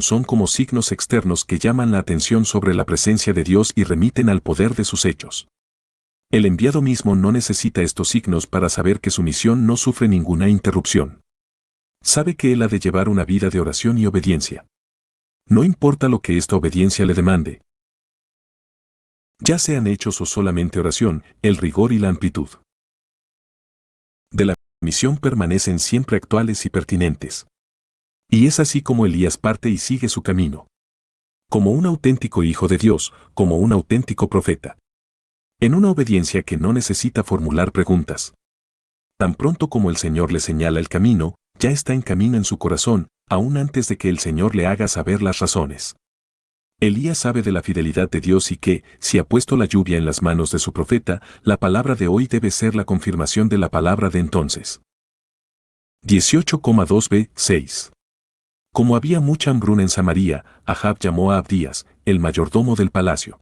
son como signos externos que llaman la atención sobre la presencia de Dios y remiten al poder de sus hechos. El enviado mismo no necesita estos signos para saber que su misión no sufre ninguna interrupción. Sabe que él ha de llevar una vida de oración y obediencia. No importa lo que esta obediencia le demande. Ya sean hechos o solamente oración, el rigor y la amplitud de la misión permanecen siempre actuales y pertinentes. Y es así como Elías parte y sigue su camino. Como un auténtico hijo de Dios, como un auténtico profeta. En una obediencia que no necesita formular preguntas. Tan pronto como el Señor le señala el camino, ya está en camino en su corazón, aún antes de que el Señor le haga saber las razones. Elías sabe de la fidelidad de Dios y que, si ha puesto la lluvia en las manos de su profeta, la palabra de hoy debe ser la confirmación de la palabra de entonces. 18,2b, 6. Como había mucha hambruna en Samaria, Ahab llamó a Abdías, el mayordomo del palacio.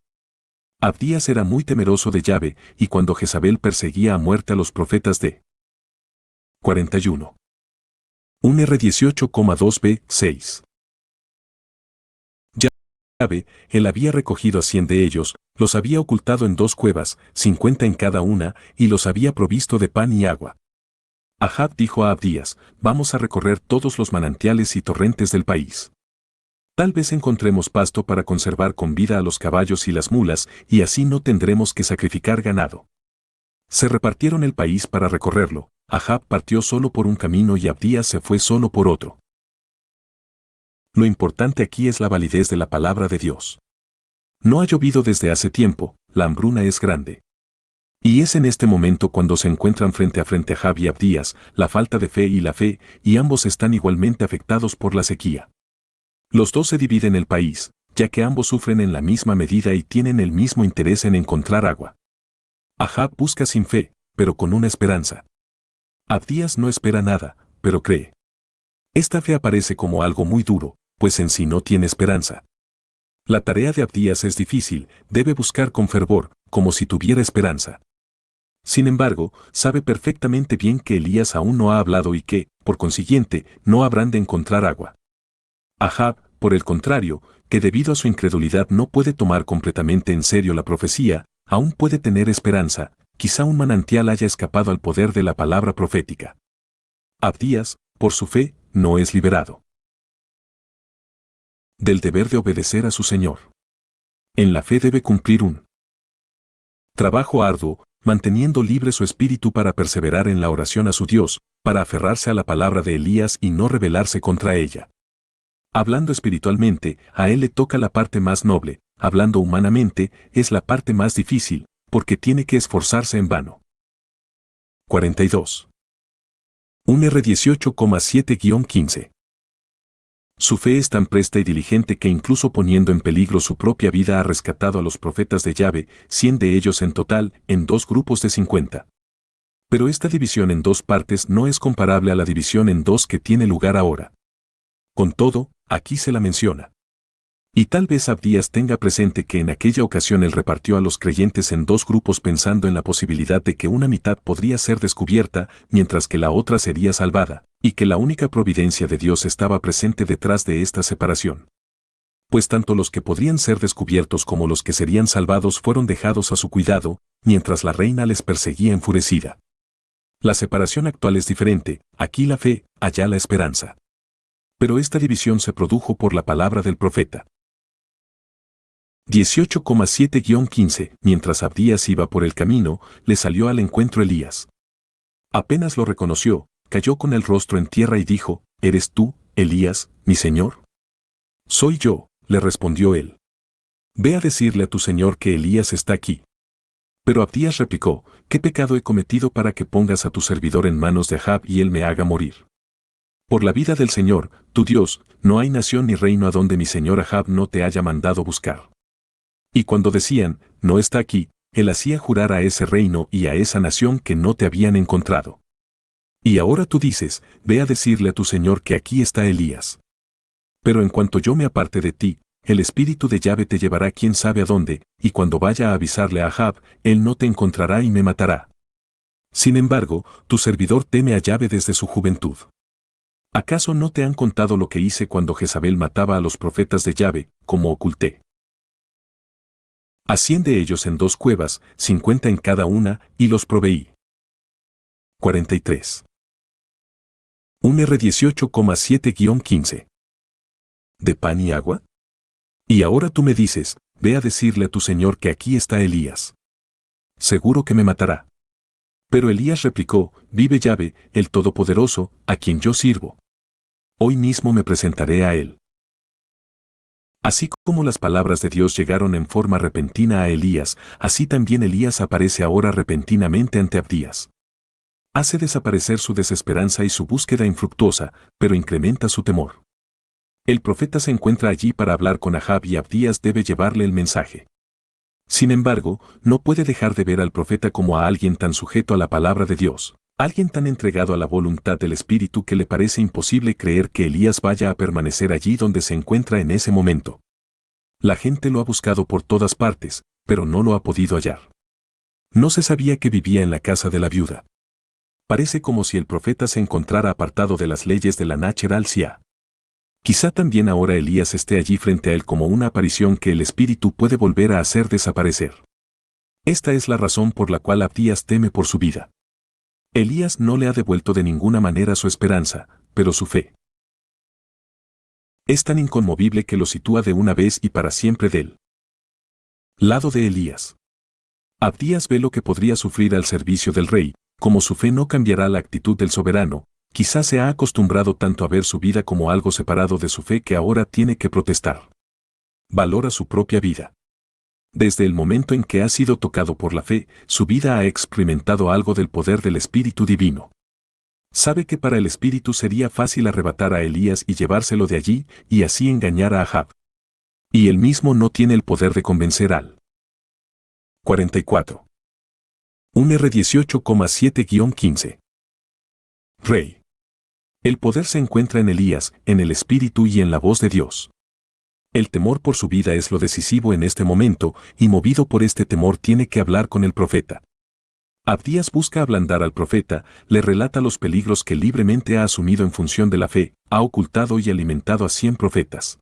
Abdías era muy temeroso de Yahvé, y cuando Jezabel perseguía a muerte a los profetas de 41. 1R18,2b, 6. Yahvé, él había recogido a 100 de ellos, los había ocultado en 2 cuevas, 50 en cada una, y los había provisto de pan y agua. Ahab dijo a Abdías, vamos a recorrer todos los manantiales y torrentes del país. Tal vez encontremos pasto para conservar con vida a los caballos y las mulas, y así no tendremos que sacrificar ganado. Se repartieron el país para recorrerlo. Ahab partió solo por un camino y Abdías se fue solo por otro. Lo importante aquí es la validez de la palabra de Dios. No ha llovido desde hace tiempo, la hambruna es grande. Y es en este momento cuando se encuentran frente a frente Ahab y Abdías, la falta de fe, y ambos están igualmente afectados por la sequía. Los dos se dividen el país, ya que ambos sufren en la misma medida y tienen el mismo interés en encontrar agua. Ahab busca sin fe, pero con una esperanza. Abdías no espera nada, pero cree. Esta fe aparece como algo muy duro, pues en sí no tiene esperanza. La tarea de Abdías es difícil, debe buscar con fervor, como si tuviera esperanza. Sin embargo, sabe perfectamente bien que Elías aún no ha hablado y que, por consiguiente, no habrán de encontrar agua. Ahab, por el contrario, que debido a su incredulidad no puede tomar completamente en serio la profecía, aún puede tener esperanza, quizá un manantial haya escapado al poder de la palabra profética. Abdías, por su fe, no es liberado del deber de obedecer a su Señor. En la fe debe cumplir un trabajo arduo, manteniendo libre su espíritu para perseverar en la oración a su Dios, para aferrarse a la palabra de Elías y no rebelarse contra ella. Hablando espiritualmente, a él le toca la parte más noble, hablando humanamente, es la parte más difícil, porque tiene que esforzarse en vano. 42. 1R18,7-15. Su fe es tan presta y diligente que incluso poniendo en peligro su propia vida ha rescatado a los profetas de Yahvé, 100 de ellos en total, en 2 grupos de 50. Pero esta división en 2 partes no es comparable a la división en 2 que tiene lugar ahora. Con todo, aquí se la menciona. Y tal vez Abdías tenga presente que en aquella ocasión él repartió a los creyentes en 2 grupos pensando en la posibilidad de que una mitad podría ser descubierta, mientras que la otra sería salvada, y que la única providencia de Dios estaba presente detrás de esta separación. Pues tanto los que podrían ser descubiertos como los que serían salvados fueron dejados a su cuidado, mientras la reina les perseguía enfurecida. La separación actual es diferente, aquí la fe, allá la esperanza. Pero esta división se produjo por la palabra del profeta. 18,7-15. Mientras Abdías iba por el camino, le salió al encuentro Elías. Apenas lo reconoció, cayó con el rostro en tierra y dijo, ¿eres tú, Elías, mi señor? Soy yo, le respondió él. Ve a decirle a tu señor que Elías está aquí. Pero Abdías replicó, ¿qué pecado he cometido para que pongas a tu servidor en manos de Ahab y él me haga morir? Por la vida del Señor, tu Dios, no hay nación ni reino a donde mi señor Ahab no te haya mandado buscar. Y cuando decían, no está aquí, él hacía jurar a ese reino y a esa nación que no te habían encontrado. Y ahora tú dices, ve a decirle a tu señor que aquí está Elías. Pero en cuanto yo me aparte de ti, el espíritu de Yahvé te llevará quién sabe a dónde, y cuando vaya a avisarle a Ahab, él no te encontrará y me matará. Sin embargo, tu servidor teme a Yahvé desde su juventud. ¿Acaso no te han contado lo que hice cuando Jezabel mataba a los profetas de Yahvé, como oculté a 100 de ellos en 2 cuevas, 50 en cada una, y los proveí? 43. Un R18,7-15. ¿De pan y agua? Y ahora tú me dices, ve a decirle a tu señor que aquí está Elías. Seguro que me matará. Pero Elías replicó, vive Yahvé, el Todopoderoso, a quien yo sirvo. Hoy mismo me presentaré a él. Así como las palabras de Dios llegaron en forma repentina a Elías, así también Elías aparece ahora repentinamente ante Abdías. Hace desaparecer su desesperanza y su búsqueda infructuosa, pero incrementa su temor. El profeta se encuentra allí para hablar con Ahab y Abdías debe llevarle el mensaje. Sin embargo, no puede dejar de ver al profeta como a alguien tan sujeto a la palabra de Dios, alguien tan entregado a la voluntad del Espíritu que le parece imposible creer que Elías vaya a permanecer allí donde se encuentra en ese momento. La gente lo ha buscado por todas partes, pero no lo ha podido hallar. No se sabía que vivía en la casa de la viuda. Parece como si el profeta se encontrara apartado de las leyes de la Natural Sia. Quizá también ahora Elías esté allí frente a él como una aparición que el Espíritu puede volver a hacer desaparecer. Esta es la razón por la cual Abdías teme por su vida. Elías no le ha devuelto de ninguna manera su esperanza, pero su fe es tan inconmovible que lo sitúa de una vez y para siempre del lado de Elías. Abdías ve lo que podría sufrir al servicio del rey, como su fe no cambiará la actitud del soberano, quizás se ha acostumbrado tanto a ver su vida como algo separado de su fe que ahora tiene que protestar. Valora su propia vida. Desde el momento en que ha sido tocado por la fe, su vida ha experimentado algo del poder del Espíritu Divino. Sabe que para el Espíritu sería fácil arrebatar a Elías y llevárselo de allí, y así engañar a Ahab. Y él mismo no tiene el poder de convencer al 44. Un R18,7-15. Rey. El poder se encuentra en Elías, en el Espíritu y en la voz de Dios. El temor por su vida es lo decisivo en este momento, y movido por este temor tiene que hablar con el profeta. Abdías busca ablandar al profeta, le relata los peligros que libremente ha asumido en función de la fe, ha ocultado y alimentado a 100 profetas.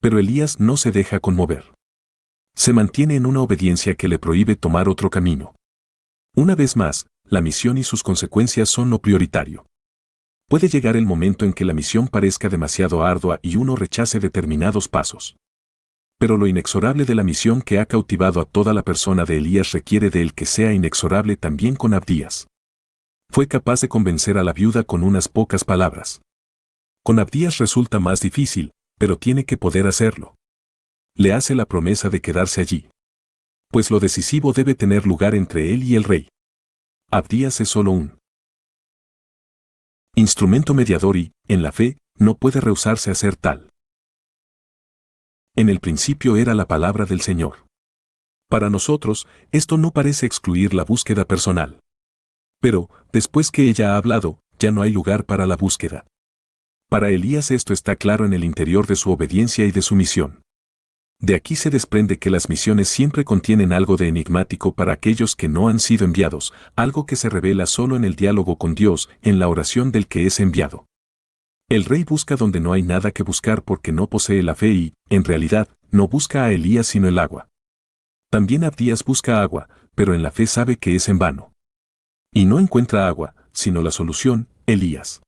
Pero Elías no se deja conmover. Se mantiene en una obediencia que le prohíbe tomar otro camino. Una vez más, la misión y sus consecuencias son lo prioritario. Puede llegar el momento en que la misión parezca demasiado ardua y uno rechace determinados pasos. Pero lo inexorable de la misión que ha cautivado a toda la persona de Elías requiere de él que sea inexorable también con Abdías. Fue capaz de convencer a la viuda con unas pocas palabras. Con Abdías resulta más difícil, pero tiene que poder hacerlo. Le hace la promesa de quedarse allí. Pues lo decisivo debe tener lugar entre él y el rey. Abdías es solo un instrumento mediador y, en la fe, no puede rehusarse a ser tal. En el principio era la palabra del Señor. Para nosotros, esto no parece excluir la búsqueda personal. Pero, después que ella ha hablado, ya no hay lugar para la búsqueda. Para Elías esto está claro en el interior de su obediencia y de su misión. De aquí se desprende que las misiones siempre contienen algo de enigmático para aquellos que no han sido enviados, algo que se revela solo en el diálogo con Dios, en la oración del que es enviado. El rey busca donde no hay nada que buscar porque no posee la fe y, en realidad, no busca a Elías sino el agua. También Abdías busca agua, pero en la fe sabe que es en vano. Y no encuentra agua, sino la solución, Elías.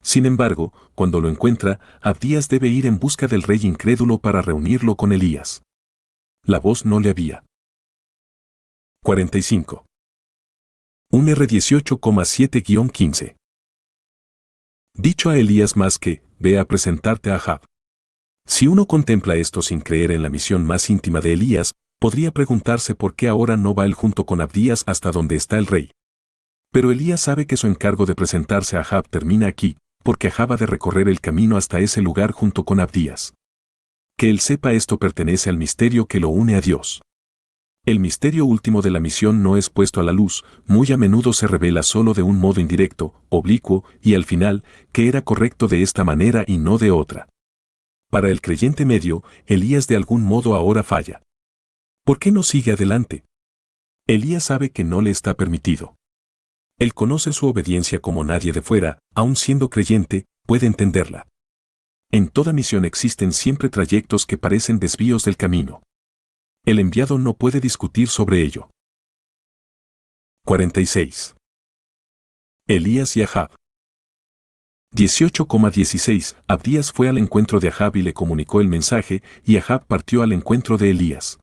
Sin embargo, cuando lo encuentra, Abdías debe ir en busca del rey incrédulo para reunirlo con Elías. La voz no le había. 45. Un R18,7-15. Dicho a Elías más que, ve a presentarte a Ahab. Si uno contempla esto sin creer en la misión más íntima de Elías, podría preguntarse por qué ahora no va él junto con Abdías hasta donde está el rey. Pero Elías sabe que su encargo de presentarse a Ahab termina aquí, porque Ahab ha de recorrer el camino hasta ese lugar junto con Abdías. Que él sepa esto pertenece al misterio que lo une a Dios. El misterio último de la misión no es puesto a la luz, muy a menudo se revela solo de un modo indirecto, oblicuo, y al final, que era correcto de esta manera y no de otra. Para el creyente medio, Elías de algún modo ahora falla. ¿Por qué no sigue adelante? Elías sabe que no le está permitido. Él conoce su obediencia como nadie de fuera, aun siendo creyente, puede entenderla. En toda misión existen siempre trayectos que parecen desvíos del camino. El enviado no puede discutir sobre ello. 46. Elías y Ahab. 18,16 Abdías fue al encuentro de Ahab y le comunicó el mensaje, y Ahab partió al encuentro de Elías.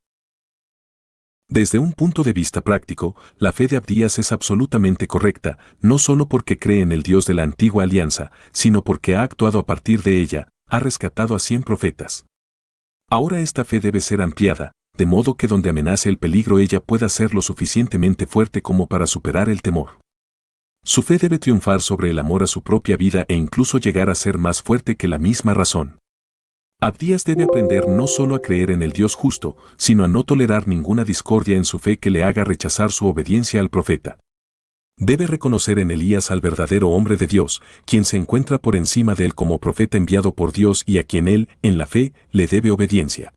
Desde un punto de vista práctico, la fe de Abdías es absolutamente correcta, no solo porque cree en el Dios de la antigua alianza, sino porque ha actuado a partir de ella, ha rescatado a 100 profetas. Ahora esta fe debe ser ampliada, de modo que donde amenace el peligro ella pueda ser lo suficientemente fuerte como para superar el temor. Su fe debe triunfar sobre el amor a su propia vida e incluso llegar a ser más fuerte que la misma razón. Abdías debe aprender no solo a creer en el Dios justo, sino a no tolerar ninguna discordia en su fe que le haga rechazar su obediencia al profeta. Debe reconocer en Elías al verdadero hombre de Dios, quien se encuentra por encima de él como profeta enviado por Dios y a quien él, en la fe, le debe obediencia.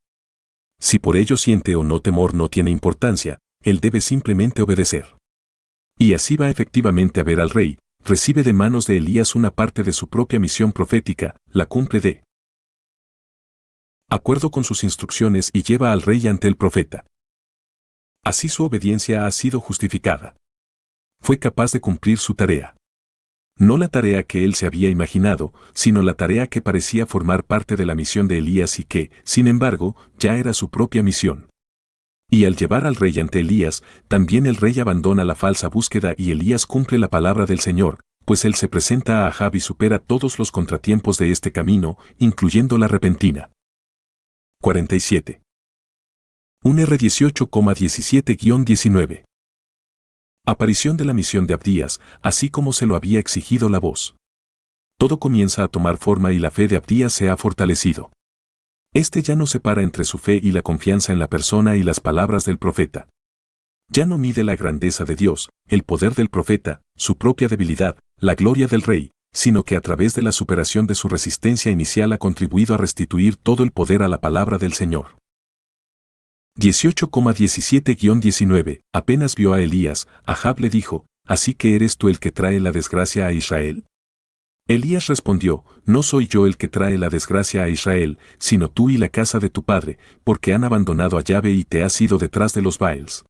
Si por ello siente o no temor no tiene importancia, él debe simplemente obedecer. Y así va efectivamente a ver al rey, recibe de manos de Elías una parte de su propia misión profética, la cumple de acuerdo con sus instrucciones y lleva al rey ante el profeta. Así su obediencia ha sido justificada. Fue capaz de cumplir su tarea. No la tarea que él se había imaginado, sino la tarea que parecía formar parte de la misión de Elías y que, sin embargo, ya era su propia misión. Y al llevar al rey ante Elías, también el rey abandona la falsa búsqueda y Elías cumple la palabra del Señor, pues él se presenta a Ahab y supera todos los contratiempos de este camino, incluyendo la repentina. 47. Un R18,17-19. Aparición de la misión de Abdías, así como se lo había exigido la voz. Todo comienza a tomar forma y la fe de Abdías se ha fortalecido. Este ya no separa entre su fe y la confianza en la persona y las palabras del profeta. Ya no mide la grandeza de Dios, el poder del profeta, su propia debilidad, la gloria del rey, sino que a través de la superación de su resistencia inicial ha contribuido a restituir todo el poder a la palabra del Señor. 18,17-19 Apenas vio a Elías, Ahab le dijo, ¿así que eres tú el que trae la desgracia a Israel? Elías respondió, no soy yo el que trae la desgracia a Israel, sino tú y la casa de tu padre, porque han abandonado a Yahvé y te has ido detrás de los Baals.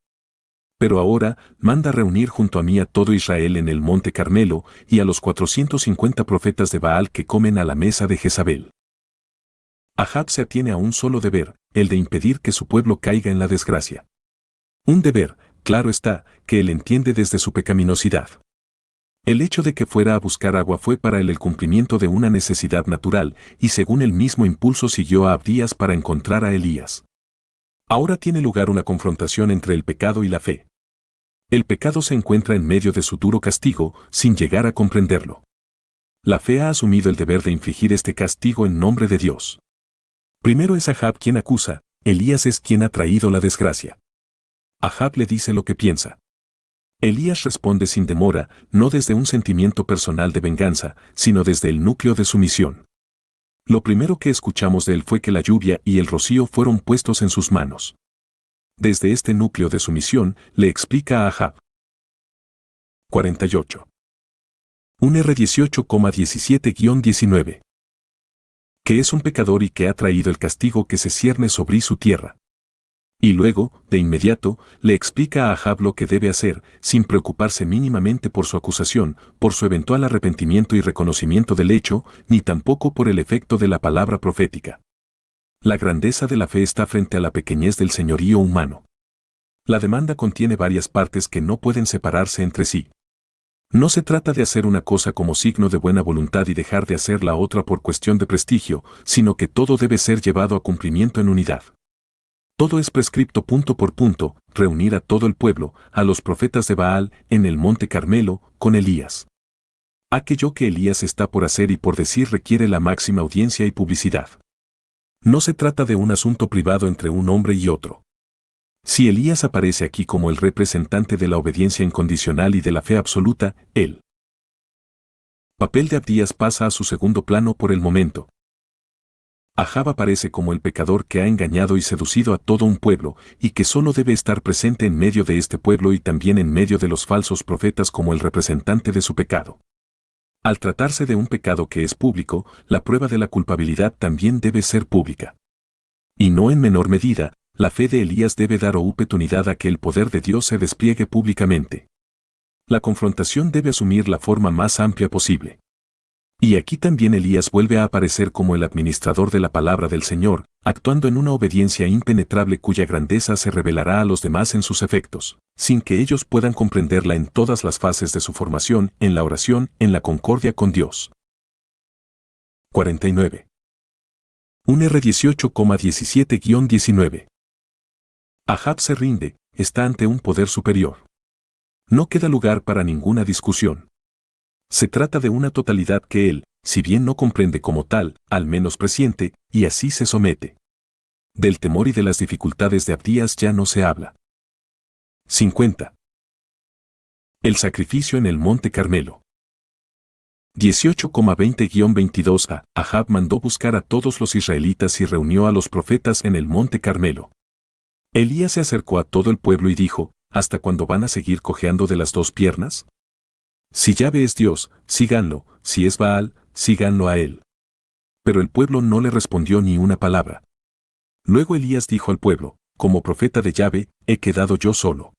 Pero ahora, manda reunir junto a mí a todo Israel en el monte Carmelo, y a los 450 profetas de Baal que comen a la mesa de Jezabel. Ahab se atiene a un solo deber, el de impedir que su pueblo caiga en la desgracia. Un deber, claro está, que él entiende desde su pecaminosidad. El hecho de que fuera a buscar agua fue para él el cumplimiento de una necesidad natural, y según el mismo impulso siguió a Abdías para encontrar a Elías. Ahora tiene lugar una confrontación entre el pecado y la fe. El pecado se encuentra en medio de su duro castigo, sin llegar a comprenderlo. La fe ha asumido el deber de infligir este castigo en nombre de Dios. Primero es Ahab quien acusa, Elías es quien ha traído la desgracia. Ahab le dice lo que piensa. Elías responde sin demora, no desde un sentimiento personal de venganza, sino desde el núcleo de su misión. Lo primero que escuchamos de él fue que la lluvia y el rocío fueron puestos en sus manos. Desde este núcleo de su misión, le explica a Ahab. 48. Un R18,17-19. Que es un pecador y que ha traído el castigo que se cierne sobre su tierra. Y luego, de inmediato, le explica a Ahab lo que debe hacer, sin preocuparse mínimamente por su acusación, por su eventual arrepentimiento y reconocimiento del hecho, ni tampoco por el efecto de la palabra profética. La grandeza de la fe está frente a la pequeñez del señorío humano. La demanda contiene varias partes que no pueden separarse entre sí. No se trata de hacer una cosa como signo de buena voluntad y dejar de hacer la otra por cuestión de prestigio, sino que todo debe ser llevado a cumplimiento en unidad. Todo es prescripto punto por punto, reunir a todo el pueblo, a los profetas de Baal, en el monte Carmelo, con Elías. Aquello que Elías está por hacer y por decir requiere la máxima audiencia y publicidad. No se trata de un asunto privado entre un hombre y otro. Si Elías aparece aquí como el representante de la obediencia incondicional y de la fe absoluta, el papel de Abdías pasa a su segundo plano por el momento. Ahab aparece como el pecador que ha engañado y seducido a todo un pueblo, y que solo debe estar presente en medio de este pueblo y también en medio de los falsos profetas como el representante de su pecado. Al tratarse de un pecado que es público, la prueba de la culpabilidad también debe ser pública. Y no en menor medida, la fe de Elías debe dar oportunidad a que el poder de Dios se despliegue públicamente. La confrontación debe asumir la forma más amplia posible. Y aquí también Elías vuelve a aparecer como el administrador de la palabra del Señor, actuando en una obediencia impenetrable cuya grandeza se revelará a los demás en sus efectos, sin que ellos puedan comprenderla en todas las fases de su formación, en la oración, en la concordia con Dios. 49. Un R18,17-19. Ahab se rinde, está ante un poder superior. No queda lugar para ninguna discusión. Se trata de una totalidad que él, si bien no comprende como tal, al menos presiente, y así se somete. Del temor y de las dificultades de Abdías ya no se habla. 50. El sacrificio en el Monte Carmelo. 18,20-22a. Ahab mandó buscar a todos los israelitas y reunió a los profetas en el Monte Carmelo. Elías se acercó a todo el pueblo y dijo, ¿hasta cuándo van a seguir cojeando de las dos piernas? Si Yahvé es Dios, síganlo, si es Baal, síganlo a él. Pero el pueblo no le respondió ni una palabra. Luego Elías dijo al pueblo, como profeta de Yahvé, he quedado yo solo.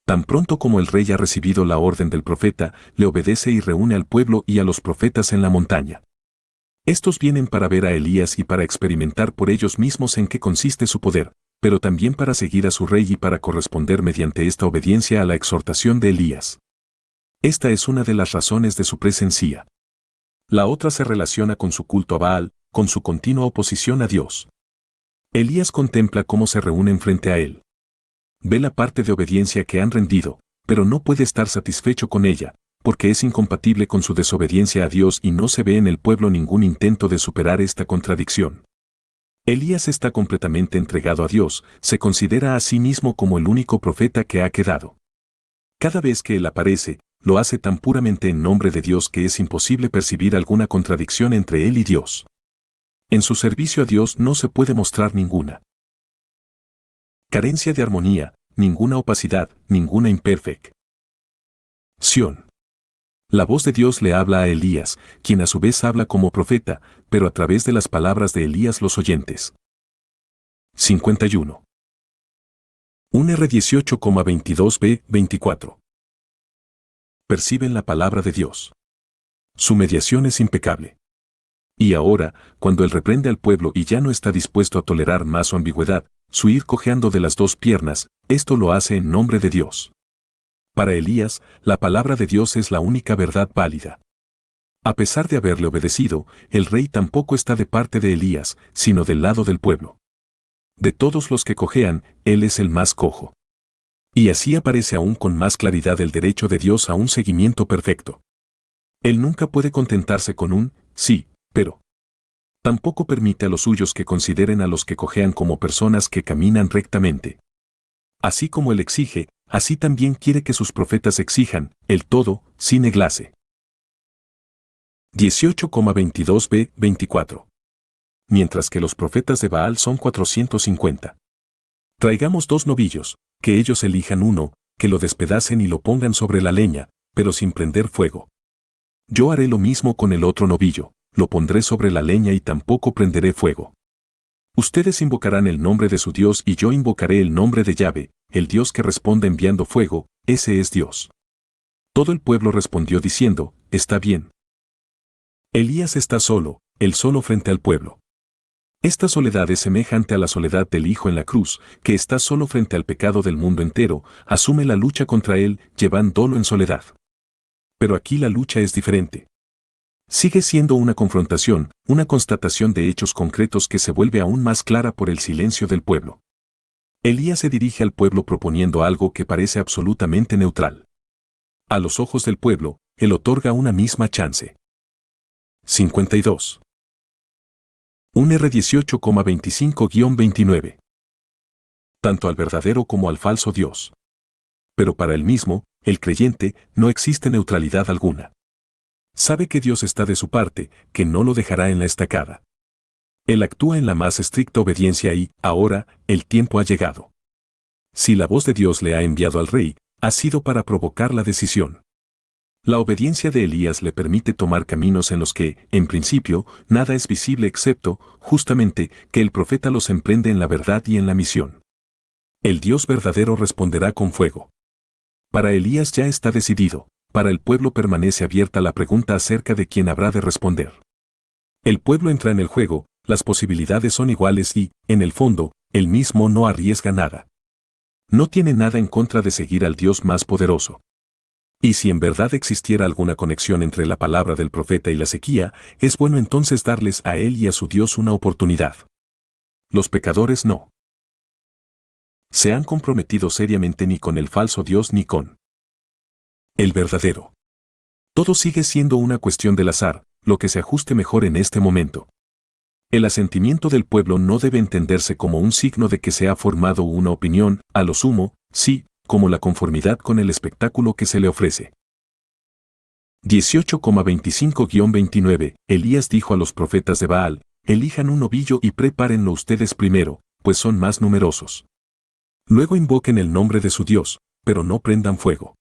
Tan pronto como el rey ha recibido la orden del profeta, le obedece y reúne al pueblo y a los profetas en la montaña. Estos vienen para ver a Elías y para experimentar por ellos mismos en qué consiste su poder, pero también para seguir a su rey y para corresponder mediante esta obediencia a la exhortación de Elías. Esta es una de las razones de su presencia. La otra se relaciona con su culto a Baal, con su continua oposición a Dios. Elías contempla cómo se reúnen frente a él. Ve la parte de obediencia que han rendido, pero no puede estar satisfecho con ella, porque es incompatible con su desobediencia a Dios y no se ve en el pueblo ningún intento de superar esta contradicción. Elías está completamente entregado a Dios, se considera a sí mismo como el único profeta que ha quedado. Cada vez que él aparece, lo hace tan puramente en nombre de Dios que es imposible percibir alguna contradicción entre él y Dios. En su servicio a Dios no se puede mostrar ninguna carencia de armonía, ninguna opacidad, ninguna imperfección. La voz de Dios le habla a Elías, quien a su vez habla como profeta, pero a través de las palabras de Elías los oyentes. 51. Un R18,22b-24. Perciben la palabra de Dios. Su mediación es impecable. Y ahora, cuando él reprende al pueblo y ya no está dispuesto a tolerar más su ambigüedad, su ir cojeando de las dos piernas, esto lo hace en nombre de Dios. Para Elías, la palabra de Dios es la única verdad válida. A pesar de haberle obedecido, el rey tampoco está de parte de Elías, sino del lado del pueblo. De todos los que cojean, él es el más cojo. Y así aparece aún con más claridad el derecho de Dios a un seguimiento perfecto. Él nunca puede contentarse con un sí, pero tampoco permite a los suyos que consideren a los que cojean como personas que caminan rectamente. Así como él exige, así también quiere que sus profetas exijan, el todo, sine glase. 18,22b-24. Mientras que los profetas de Baal son 450. Traigamos 2 novillos, que ellos elijan uno, que lo despedacen y lo pongan sobre la leña, pero sin prender fuego. Yo haré lo mismo con el otro novillo, lo pondré sobre la leña y tampoco prenderé fuego. Ustedes invocarán el nombre de su Dios y yo invocaré el nombre de Yahvé, el Dios que responde enviando fuego, ese es Dios. Todo el pueblo respondió diciendo, está bien. Elías está solo, él solo frente al pueblo. Esta soledad es semejante a la soledad del Hijo en la cruz, que está solo frente al pecado del mundo entero, asume la lucha contra él, llevándolo en soledad. Pero aquí la lucha es diferente. Sigue siendo una confrontación, una constatación de hechos concretos que se vuelve aún más clara por el silencio del pueblo. Elías se dirige al pueblo proponiendo algo que parece absolutamente neutral. A los ojos del pueblo, él otorga una misma chance. 52. Un R18,25-29. Tanto al verdadero como al falso Dios. Pero para él mismo, el creyente, no existe neutralidad alguna. Sabe que Dios está de su parte, que no lo dejará en la estacada. Él actúa en la más estricta obediencia y, ahora, el tiempo ha llegado. Si la voz de Dios le ha enviado al rey, ha sido para provocar la decisión. La obediencia de Elías le permite tomar caminos en los que, en principio, nada es visible excepto, justamente, que el profeta los emprende en la verdad y en la misión. El Dios verdadero responderá con fuego. Para Elías ya está decidido, para el pueblo permanece abierta la pregunta acerca de quién habrá de responder. El pueblo entra en el juego, las posibilidades son iguales y, en el fondo, él mismo no arriesga nada. No tiene nada en contra de seguir al Dios más poderoso. Y si en verdad existiera alguna conexión entre la palabra del profeta y la sequía, es bueno entonces darles a él y a su Dios una oportunidad. Los pecadores no se han comprometido seriamente ni con el falso Dios ni con el verdadero. Todo sigue siendo una cuestión del azar, lo que se ajuste mejor en este momento. El asentimiento del pueblo no debe entenderse como un signo de que se ha formado una opinión, a lo sumo, sí, como la conformidad con el espectáculo que se le ofrece. 18,25-29 Elías dijo a los profetas de Baal, elijan un novillo y prepárenlo ustedes primero, pues son más numerosos. Luego invoquen el nombre de su Dios, pero no prendan fuego.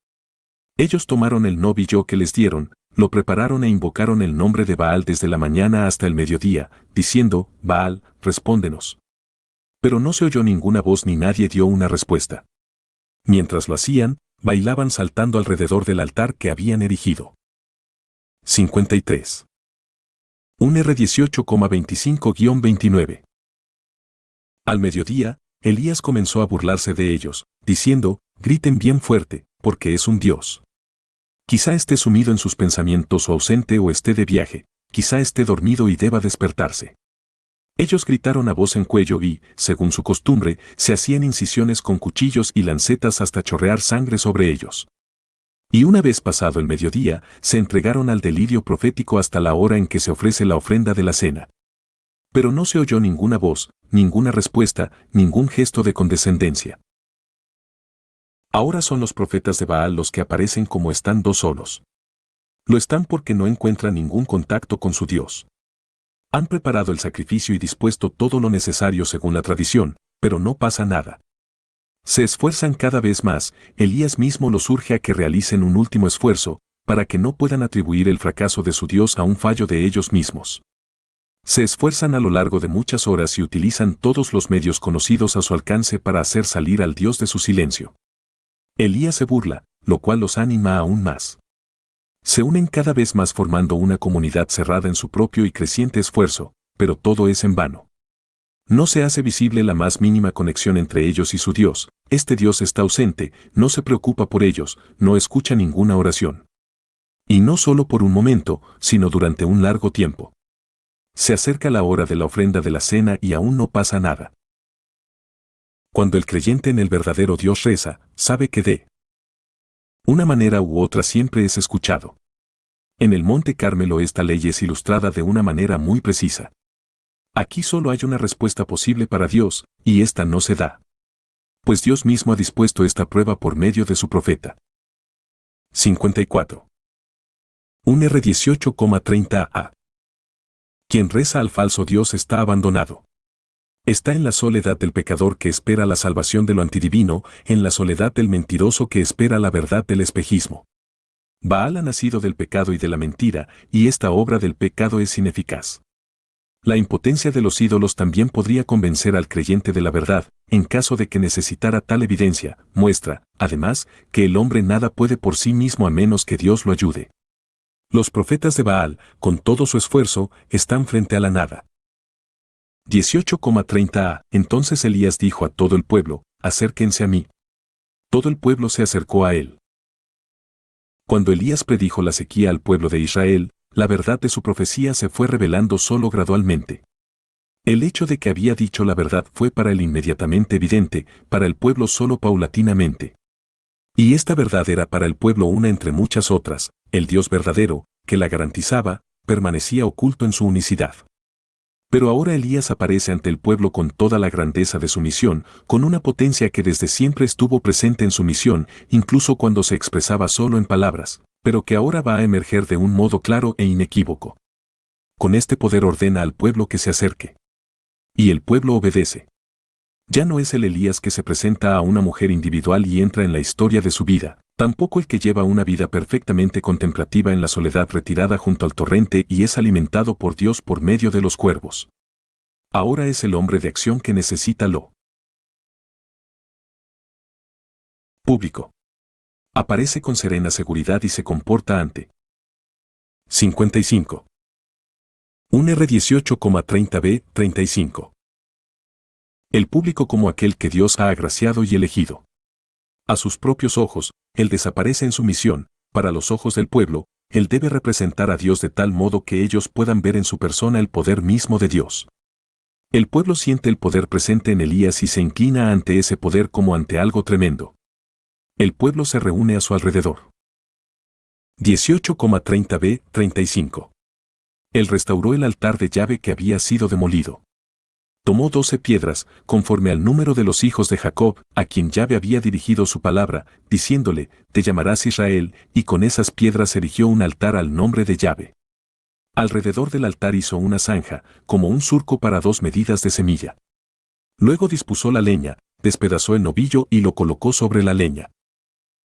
Ellos tomaron el novillo que les dieron, lo prepararon e invocaron el nombre de Baal desde la mañana hasta el mediodía, diciendo, Baal, respóndenos. Pero no se oyó ninguna voz ni nadie dio una respuesta. Mientras lo hacían, bailaban saltando alrededor del altar que habían erigido. 53. Un R18,25-29. Al mediodía, Elías comenzó a burlarse de ellos, diciendo, griten bien fuerte, porque es un Dios. Quizá esté sumido en sus pensamientos o ausente o esté de viaje, quizá esté dormido y deba despertarse. Ellos gritaron a voz en cuello y, según su costumbre, se hacían incisiones con cuchillos y lancetas hasta chorrear sangre sobre ellos. Y una vez pasado el mediodía, se entregaron al delirio profético hasta la hora en que se ofrece la ofrenda de la cena. Pero no se oyó ninguna voz, ninguna respuesta, ningún gesto de condescendencia. Ahora son los profetas de Baal los que aparecen como estando solos. Lo están porque no encuentran ningún contacto con su Dios. Han preparado el sacrificio y dispuesto todo lo necesario según la tradición, pero no pasa nada. Se esfuerzan cada vez más, Elías mismo los urge a que realicen un último esfuerzo, para que no puedan atribuir el fracaso de su Dios a un fallo de ellos mismos. Se esfuerzan a lo largo de muchas horas y utilizan todos los medios conocidos a su alcance para hacer salir al Dios de su silencio. Elías se burla, lo cual los anima aún más. Se unen cada vez más formando una comunidad cerrada en su propio y creciente esfuerzo, pero todo es en vano. No se hace visible la más mínima conexión entre ellos y su Dios, este Dios está ausente, no se preocupa por ellos, no escucha ninguna oración. Y no solo por un momento, sino durante un largo tiempo. Se acerca la hora de la ofrenda de la cena y aún no pasa nada. Cuando el creyente en el verdadero Dios reza, sabe que de una manera u otra siempre es escuchado. En el Monte Carmelo esta ley es ilustrada de una manera muy precisa. Aquí solo hay una respuesta posible para Dios, y esta no se da. Pues Dios mismo ha dispuesto esta prueba por medio de su profeta. 54. Un R18,30-A. Quien reza al falso Dios está abandonado. Está en la soledad del pecador que espera la salvación de lo antidivino, en la soledad del mentiroso que espera la verdad del espejismo. Baal ha nacido del pecado y de la mentira, y esta obra del pecado es ineficaz. La impotencia de los ídolos también podría convencer al creyente de la verdad, en caso de que necesitara tal evidencia, muestra, además, que el hombre nada puede por sí mismo a menos que Dios lo ayude. Los profetas de Baal, con todo su esfuerzo, están frente a la nada. 18,30-A. Entonces Elías dijo a todo el pueblo, acérquense a mí. Todo el pueblo se acercó a él. Cuando Elías predijo la sequía al pueblo de Israel, la verdad de su profecía se fue revelando solo gradualmente. El hecho de que había dicho la verdad fue para él inmediatamente evidente, para el pueblo solo paulatinamente. Y esta verdad era para el pueblo una entre muchas otras, el Dios verdadero, que la garantizaba, permanecía oculto en su unicidad. Pero ahora Elías aparece ante el pueblo con toda la grandeza de su misión, con una potencia que desde siempre estuvo presente en su misión, incluso cuando se expresaba solo en palabras, pero que ahora va a emerger de un modo claro e inequívoco. Con este poder ordena al pueblo que se acerque. Y el pueblo obedece. Ya no es el Elías que se presenta a una mujer individual y entra en la historia de su vida, Tampoco el que lleva una vida perfectamente contemplativa en la soledad retirada junto al torrente y es alimentado por Dios por medio de los cuervos. Ahora es el hombre de acción que necesita lo público. Aparece con serena seguridad y se comporta ante 55. Un R18,30b, 35. El público como aquel que Dios ha agraciado y elegido. A sus propios ojos, él desaparece en su misión, para los ojos del pueblo, él debe representar a Dios de tal modo que ellos puedan ver en su persona el poder mismo de Dios. El pueblo siente el poder presente en Elías y se inclina ante ese poder como ante algo tremendo. El pueblo se reúne a su alrededor. 18,30b, 35. Él restauró el altar de Yahvé que había sido demolido. Tomó 12 piedras, conforme al número de los hijos de Jacob, a quien Yahvé había dirigido su palabra, diciéndole, te llamarás Israel, y con esas piedras erigió un altar al nombre de Yahvé. Alrededor del altar hizo una zanja, como un surco para 2 medidas de semilla. Luego dispuso la leña, despedazó el novillo y lo colocó sobre la leña.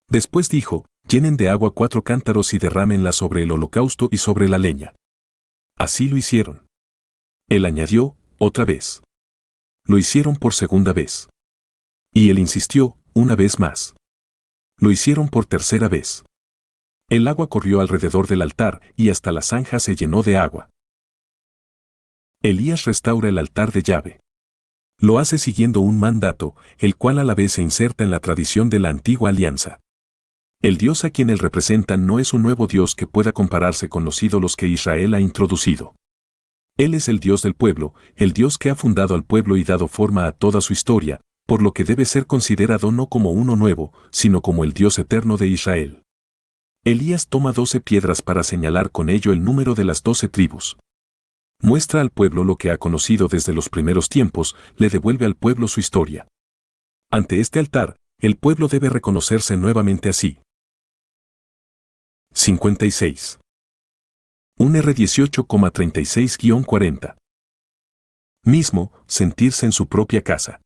Después dijo, llenen de agua 4 cántaros y derrámenla sobre el holocausto y sobre la leña. Así lo hicieron. Él añadió, otra vez. Lo hicieron por segunda vez. Y él insistió, una vez más. Lo hicieron por tercera vez. El agua corrió alrededor del altar y hasta la zanja se llenó de agua. Elías restaura el altar de Yahvé. Lo hace siguiendo un mandato, el cual a la vez se inserta en la tradición de la antigua alianza. El Dios a quien él representa no es un nuevo Dios que pueda compararse con los ídolos que Israel ha introducido. Él es el Dios del pueblo, el Dios que ha fundado al pueblo y dado forma a toda su historia, por lo que debe ser considerado no como uno nuevo, sino como el Dios eterno de Israel. Elías toma 12 piedras para señalar con ello el número de las 12 tribus. Muestra al pueblo lo que ha conocido desde los primeros tiempos, le devuelve al pueblo su historia. Ante este altar, el pueblo debe reconocerse nuevamente así. 56. Un R18,36-40. Mismo, sentirse en su propia casa.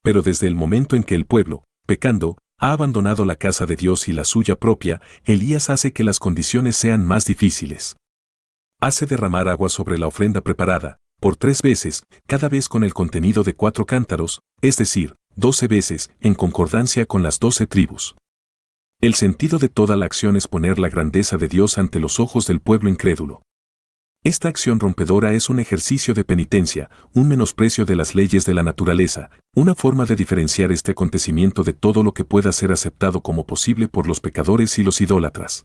Pero desde el momento en que el pueblo, pecando, ha abandonado la casa de Dios y la suya propia, Elías hace que las condiciones sean más difíciles. Hace derramar agua sobre la ofrenda preparada, por 3 veces, cada vez con el contenido de 4 cántaros, es decir, 12 veces, en concordancia con las 12 tribus. El sentido de toda la acción es poner la grandeza de Dios ante los ojos del pueblo incrédulo. Esta acción rompedora es un ejercicio de penitencia, un menosprecio de las leyes de la naturaleza, una forma de diferenciar este acontecimiento de todo lo que pueda ser aceptado como posible por los pecadores y los idólatras.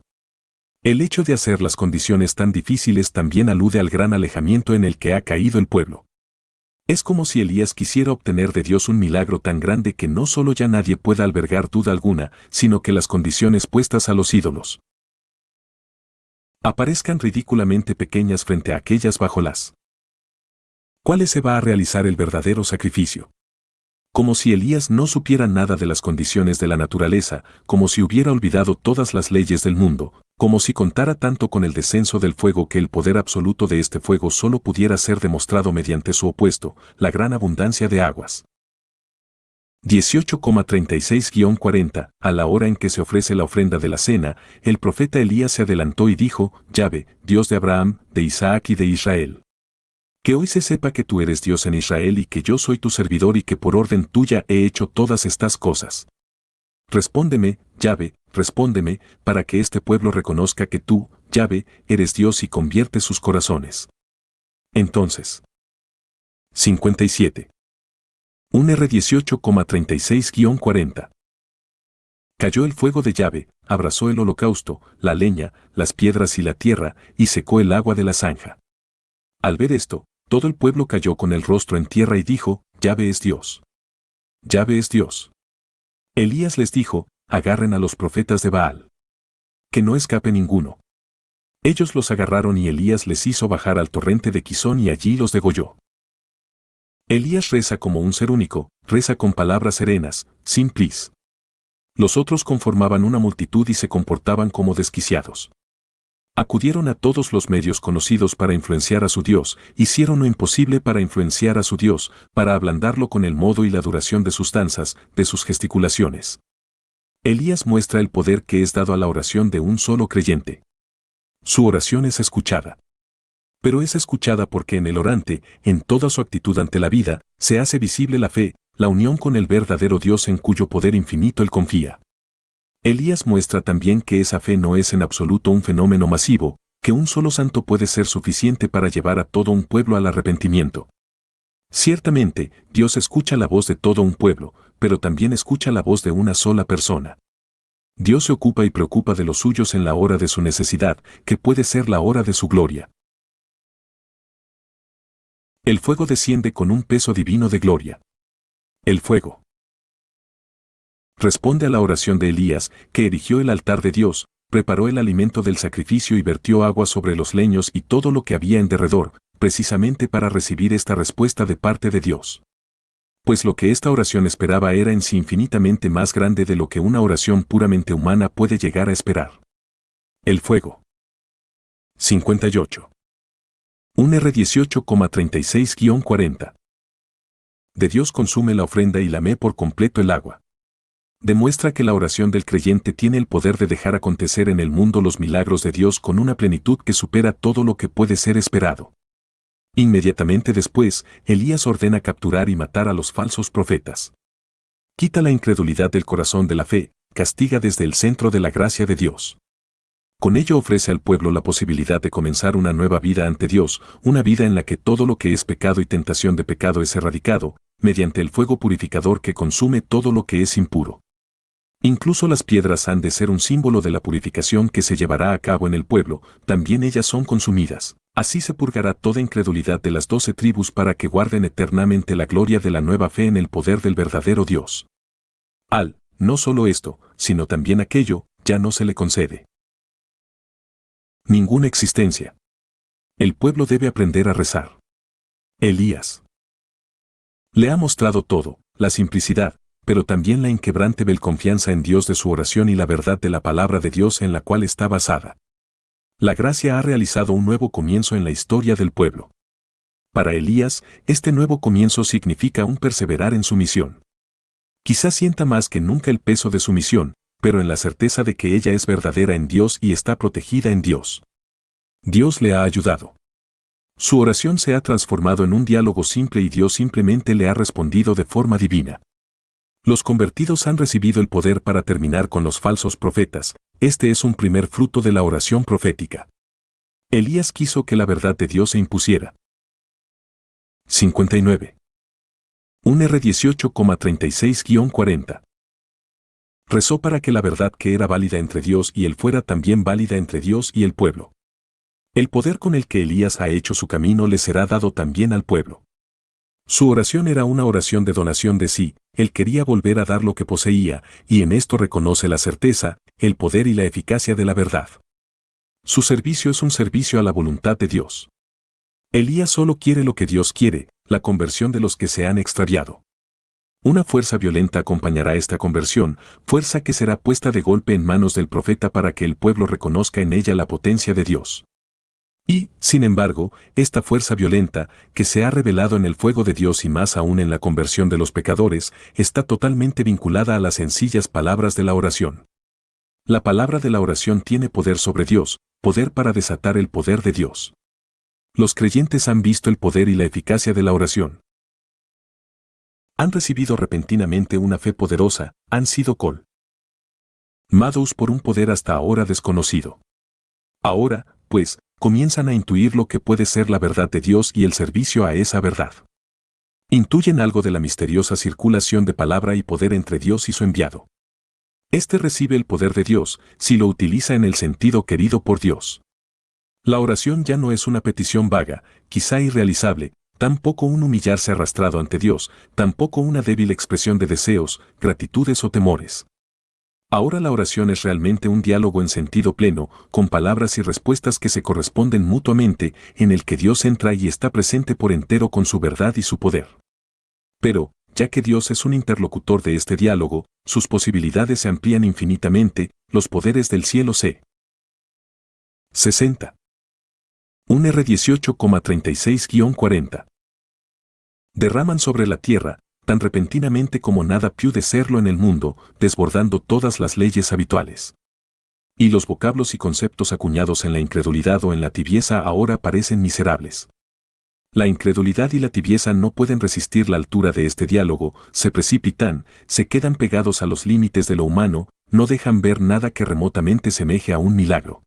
El hecho de hacer las condiciones tan difíciles también alude al gran alejamiento en el que ha caído el pueblo. Es como si Elías quisiera obtener de Dios un milagro tan grande que no solo ya nadie pueda albergar duda alguna, sino que las condiciones puestas a los ídolos aparezcan ridículamente pequeñas frente a aquellas bajo las cuales se va a realizar el verdadero sacrificio. Como si Elías no supiera nada de las condiciones de la naturaleza, como si hubiera olvidado todas las leyes del mundo, como si contara tanto con el descenso del fuego que el poder absoluto de este fuego solo pudiera ser demostrado mediante su opuesto, la gran abundancia de aguas. 18,36-40. A la hora en que se ofrece la ofrenda de la cena, el profeta Elías se adelantó y dijo, Yahvé, Dios de Abraham, de Isaac y de Israel. Que hoy se sepa que tú eres Dios en Israel y que yo soy tu servidor y que por orden tuya he hecho todas estas cosas. Respóndeme, Yahvé, respóndeme, para que este pueblo reconozca que tú, Yahvé, eres Dios y convierte sus corazones. Entonces. 57. Un R18,36-40. Cayó el fuego de Yahvé, abrazó el holocausto, la leña, las piedras y la tierra, y secó el agua de la zanja. Al ver esto, todo el pueblo cayó con el rostro en tierra y dijo, Yahvé es Dios. Yahvé es Dios. Elías les dijo, agarren a los profetas de Baal. Que no escape ninguno. Ellos los agarraron y Elías les hizo bajar al torrente de Quizón y allí los degolló. Elías reza como un ser único, reza con palabras serenas, sin plis. Los otros conformaban una multitud y se comportaban como desquiciados. Acudieron a todos los medios conocidos para influenciar a su Dios, hicieron lo imposible para influenciar a su Dios, para ablandarlo con el modo y la duración de sus danzas, de sus gesticulaciones. Elías muestra el poder que es dado a la oración de un solo creyente. Su oración es escuchada. Pero es escuchada porque en el orante, en toda su actitud ante la vida, se hace visible la fe, la unión con el verdadero Dios en cuyo poder infinito él confía. Elías muestra también que esa fe no es en absoluto un fenómeno masivo, que un solo santo puede ser suficiente para llevar a todo un pueblo al arrepentimiento. Ciertamente, Dios escucha la voz de todo un pueblo, pero también escucha la voz de una sola persona. Dios se ocupa y preocupa de los suyos en la hora de su necesidad, que puede ser la hora de su gloria. El fuego desciende con un peso divino de gloria. El fuego responde a la oración de Elías, que erigió el altar de Dios, preparó el alimento del sacrificio y vertió agua sobre los leños y todo lo que había en derredor, precisamente para recibir esta respuesta de parte de Dios. Pues lo que esta oración esperaba era en sí infinitamente más grande de lo que una oración puramente humana puede llegar a esperar. El fuego. 58. Un R18,36-40. De Dios consume la ofrenda y lame por completo el agua. Demuestra que la oración del creyente tiene el poder de dejar acontecer en el mundo los milagros de Dios con una plenitud que supera todo lo que puede ser esperado. Inmediatamente después, Elías ordena capturar y matar a los falsos profetas. Quita la incredulidad del corazón de la fe, castiga desde el centro de la gracia de Dios. Con ello ofrece al pueblo la posibilidad de comenzar una nueva vida ante Dios, una vida en la que todo lo que es pecado y tentación de pecado es erradicado, mediante el fuego purificador que consume todo lo que es impuro. Incluso las piedras han de ser un símbolo de la purificación que se llevará a cabo en el pueblo, también ellas son consumidas. Así se purgará toda incredulidad de las 12 tribus para que guarden eternamente la gloria de la nueva fe en el poder del verdadero Dios. No solo esto, sino también aquello, ya no se le concede ninguna existencia. El pueblo debe aprender a rezar. Elías le ha mostrado todo, la simplicidad, pero también la inquebrantable confianza en Dios de su oración y la verdad de la palabra de Dios en la cual está basada. La gracia ha realizado un nuevo comienzo en la historia del pueblo. Para Elías, este nuevo comienzo significa un perseverar en su misión. Quizás sienta más que nunca el peso de su misión, pero en la certeza de que ella es verdadera en Dios y está protegida en Dios. Dios le ha ayudado. Su oración se ha transformado en un diálogo simple y Dios simplemente le ha respondido de forma divina. Los convertidos han recibido el poder para terminar con los falsos profetas. Este es un primer fruto de la oración profética. Elías quiso que la verdad de Dios se impusiera. 59. Un R18,36-40. Rezó para que la verdad que era válida entre Dios y él fuera también válida entre Dios y el pueblo. El poder con el que Elías ha hecho su camino le será dado también al pueblo. Su oración era una oración de donación de sí, él quería volver a dar lo que poseía, y en esto reconoce la certeza, el poder y la eficacia de la verdad. Su servicio es un servicio a la voluntad de Dios. Elías solo quiere lo que Dios quiere, la conversión de los que se han extraviado. Una fuerza violenta acompañará esta conversión, fuerza que será puesta de golpe en manos del profeta para que el pueblo reconozca en ella la potencia de Dios. Y, sin embargo, esta fuerza violenta, que se ha revelado en el fuego de Dios y más aún en la conversión de los pecadores, está totalmente vinculada a las sencillas palabras de la oración. La palabra de la oración tiene poder sobre Dios, poder para desatar el poder de Dios. Los creyentes han visto el poder y la eficacia de la oración. Han recibido repentinamente una fe poderosa, han sido colmados por un poder hasta ahora desconocido. Ahora, pues, comienzan a intuir lo que puede ser la verdad de Dios y el servicio a esa verdad. Intuyen algo de la misteriosa circulación de palabra y poder entre Dios y su enviado. Este recibe el poder de Dios si lo utiliza en el sentido querido por Dios. La oración ya no es una petición vaga, quizá irrealizable, tampoco un humillarse arrastrado ante Dios, tampoco una débil expresión de deseos, gratitudes o temores. Ahora la oración es realmente un diálogo en sentido pleno, con palabras y respuestas que se corresponden mutuamente, en el que Dios entra y está presente por entero con su verdad y su poder. Pero, ya que Dios es un interlocutor de este diálogo, sus posibilidades se amplían infinitamente, los poderes del cielo se 60. Un R18,36-40. Derraman sobre la tierra, tan repentinamente como nada puede serlo en el mundo, desbordando todas las leyes habituales. Y los vocablos y conceptos acuñados en la incredulidad o en la tibieza ahora parecen miserables. La incredulidad y la tibieza no pueden resistir la altura de este diálogo, se precipitan, se quedan pegados a los límites de lo humano, no dejan ver nada que remotamente semeje a un milagro.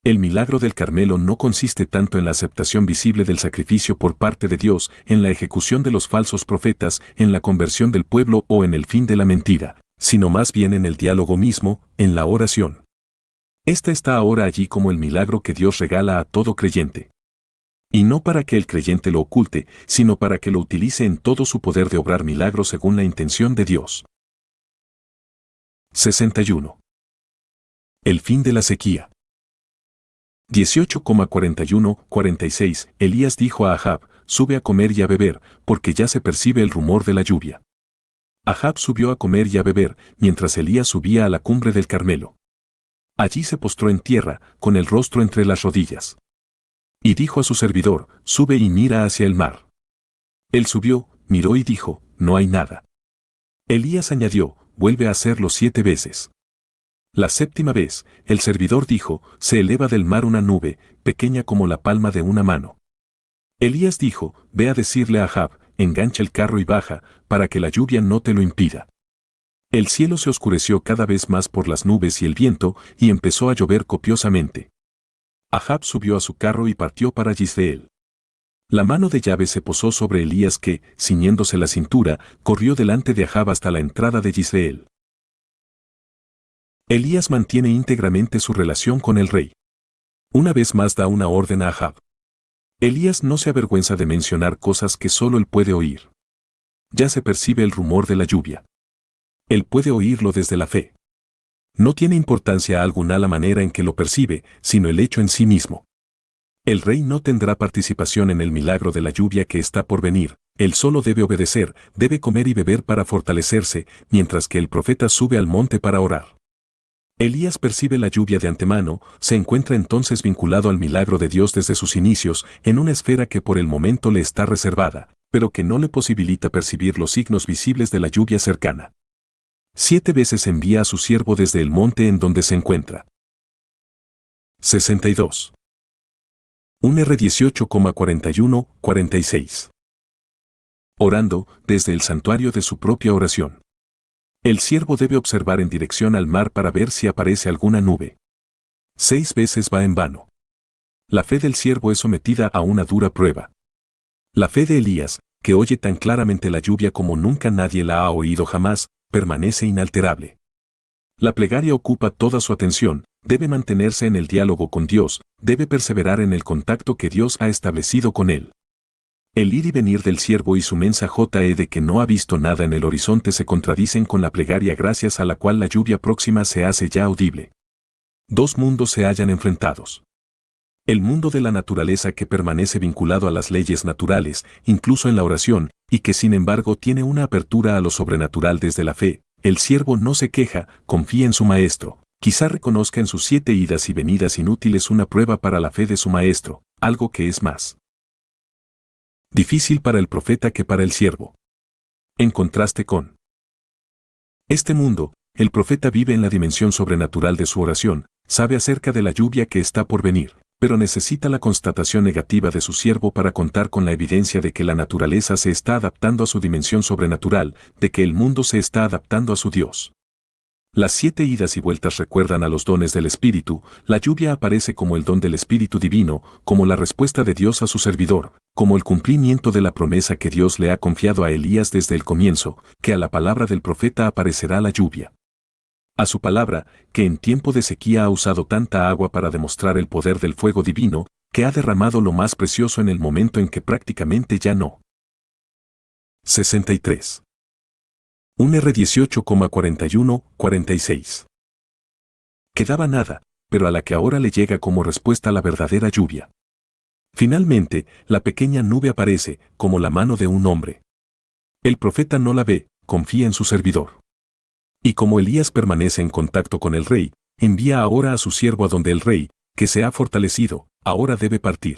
El milagro del Carmelo no consiste tanto en la aceptación visible del sacrificio por parte de Dios, en la ejecución de los falsos profetas, en la conversión del pueblo o en el fin de la mentira, sino más bien en el diálogo mismo, en la oración. Esta está ahora allí como el milagro que Dios regala a todo creyente. Y no para que el creyente lo oculte, sino para que lo utilice en todo su poder de obrar milagros según la intención de Dios. 61. El fin de la sequía. 18,41-46 Elías dijo a Ahab, sube a comer y a beber, porque ya se percibe el rumor de la lluvia. Ahab subió a comer y a beber, mientras Elías subía a la cumbre del Carmelo. Allí se postró en tierra, con el rostro entre las rodillas. Y dijo a su servidor, sube y mira hacia el mar. Él subió, miró y dijo, no hay nada. Elías añadió, vuelve a hacerlo 7 veces. La 7ª vez, el servidor dijo, se eleva del mar una nube, pequeña como la palma de una mano. Elías dijo, ve a decirle a Ahab, engancha el carro y baja, para que la lluvia no te lo impida. El cielo se oscureció cada vez más por las nubes y el viento, y empezó a llover copiosamente. Ahab subió a su carro y partió para Jezreel. La mano de Yahvé se posó sobre Elías que, ciñéndose la cintura, corrió delante de Ahab hasta la entrada de Jezreel. Elías mantiene íntegramente su relación con el rey. Una vez más da una orden a Ahab. Elías no se avergüenza de mencionar cosas que solo él puede oír. Ya se percibe el rumor de la lluvia. Él puede oírlo desde la fe. No tiene importancia alguna la manera en que lo percibe, sino el hecho en sí mismo. El rey no tendrá participación en el milagro de la lluvia que está por venir, él solo debe obedecer, debe comer y beber para fortalecerse, mientras que el profeta sube al monte para orar. Elías percibe la lluvia de antemano, se encuentra entonces vinculado al milagro de Dios desde sus inicios, en una esfera que por el momento le está reservada, pero que no le posibilita percibir los signos visibles de la lluvia cercana. 7 veces envía a su siervo desde el monte en donde se encuentra. 62. Un R18,41-46. Orando, desde el santuario de su propia oración. El siervo debe observar en dirección al mar para ver si aparece alguna nube. 6 veces va en vano. La fe del siervo es sometida a una dura prueba. La fe de Elías, que oye tan claramente la lluvia como nunca nadie la ha oído jamás, permanece inalterable. La plegaria ocupa toda su atención, debe mantenerse en el diálogo con Dios, debe perseverar en el contacto que Dios ha establecido con él. El ir y venir del siervo y su mensaje de que no ha visto nada en el horizonte se contradicen con la plegaria gracias a la cual la lluvia próxima se hace ya audible. 2 mundos se hallan enfrentados. El mundo de la naturaleza que permanece vinculado a las leyes naturales, incluso en la oración, y que sin embargo tiene una apertura a lo sobrenatural desde la fe. El siervo no se queja, confía en su maestro. Quizá reconozca en sus 7 idas y venidas inútiles una prueba para la fe de su maestro, algo que es más difícil para el profeta que para el siervo. En contraste con este mundo, el profeta vive en la dimensión sobrenatural de su oración, sabe acerca de la lluvia que está por venir, pero necesita la constatación negativa de su siervo para contar con la evidencia de que la naturaleza se está adaptando a su dimensión sobrenatural, de que el mundo se está adaptando a su Dios. Las 7 idas y vueltas recuerdan a los dones del Espíritu, la lluvia aparece como el don del Espíritu Divino, como la respuesta de Dios a su servidor, como el cumplimiento de la promesa que Dios le ha confiado a Elías desde el comienzo, que a la palabra del profeta aparecerá la lluvia. A su palabra, que en tiempo de sequía ha usado tanta agua para demostrar el poder del fuego divino, que ha derramado lo más precioso en el momento en que prácticamente ya no. 63. Un R18,41-46. Quedaba nada, pero a la que ahora le llega como respuesta la verdadera lluvia. Finalmente, la pequeña nube aparece, como la mano de un hombre. El profeta no la ve, confía en su servidor. Y como Elías permanece en contacto con el rey, envía ahora a su siervo a donde el rey, que se ha fortalecido, ahora debe partir.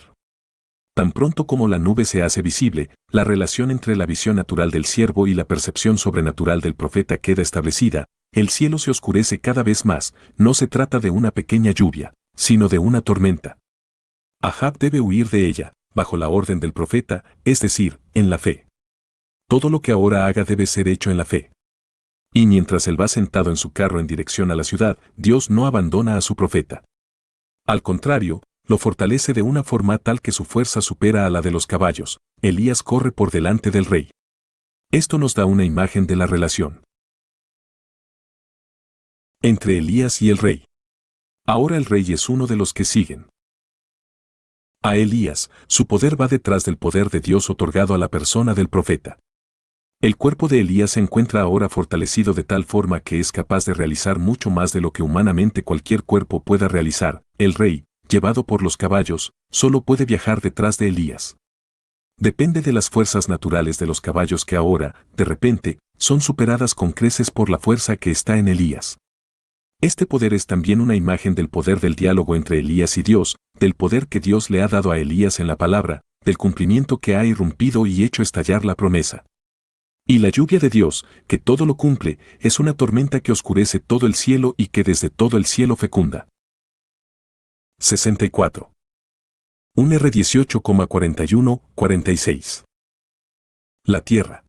Tan pronto como la nube se hace visible, la relación entre la visión natural del siervo y la percepción sobrenatural del profeta queda establecida, el cielo se oscurece cada vez más, no se trata de una pequeña lluvia, sino de una tormenta. Ahab debe huir de ella, bajo la orden del profeta, es decir, en la fe. Todo lo que ahora haga debe ser hecho en la fe. Y mientras él va sentado en su carro en dirección a la ciudad, Dios no abandona a su profeta. Al contrario, lo fortalece de una forma tal que su fuerza supera a la de los caballos. Elías corre por delante del rey. Esto nos da una imagen de la relación entre Elías y el rey. Ahora el rey es uno de los que siguen a Elías, su poder va detrás del poder de Dios otorgado a la persona del profeta. El cuerpo de Elías se encuentra ahora fortalecido de tal forma que es capaz de realizar mucho más de lo que humanamente cualquier cuerpo pueda realizar. El rey, llevado por los caballos, solo puede viajar detrás de Elías. Depende de las fuerzas naturales de los caballos que ahora, de repente, son superadas con creces por la fuerza que está en Elías. Este poder es también una imagen del poder del diálogo entre Elías y Dios, del poder que Dios le ha dado a Elías en la palabra, del cumplimiento que ha irrumpido y hecho estallar la promesa. Y la lluvia de Dios, que todo lo cumple, es una tormenta que oscurece todo el cielo y que desde todo el cielo fecunda. 64. Un R18,41-46. La tierra.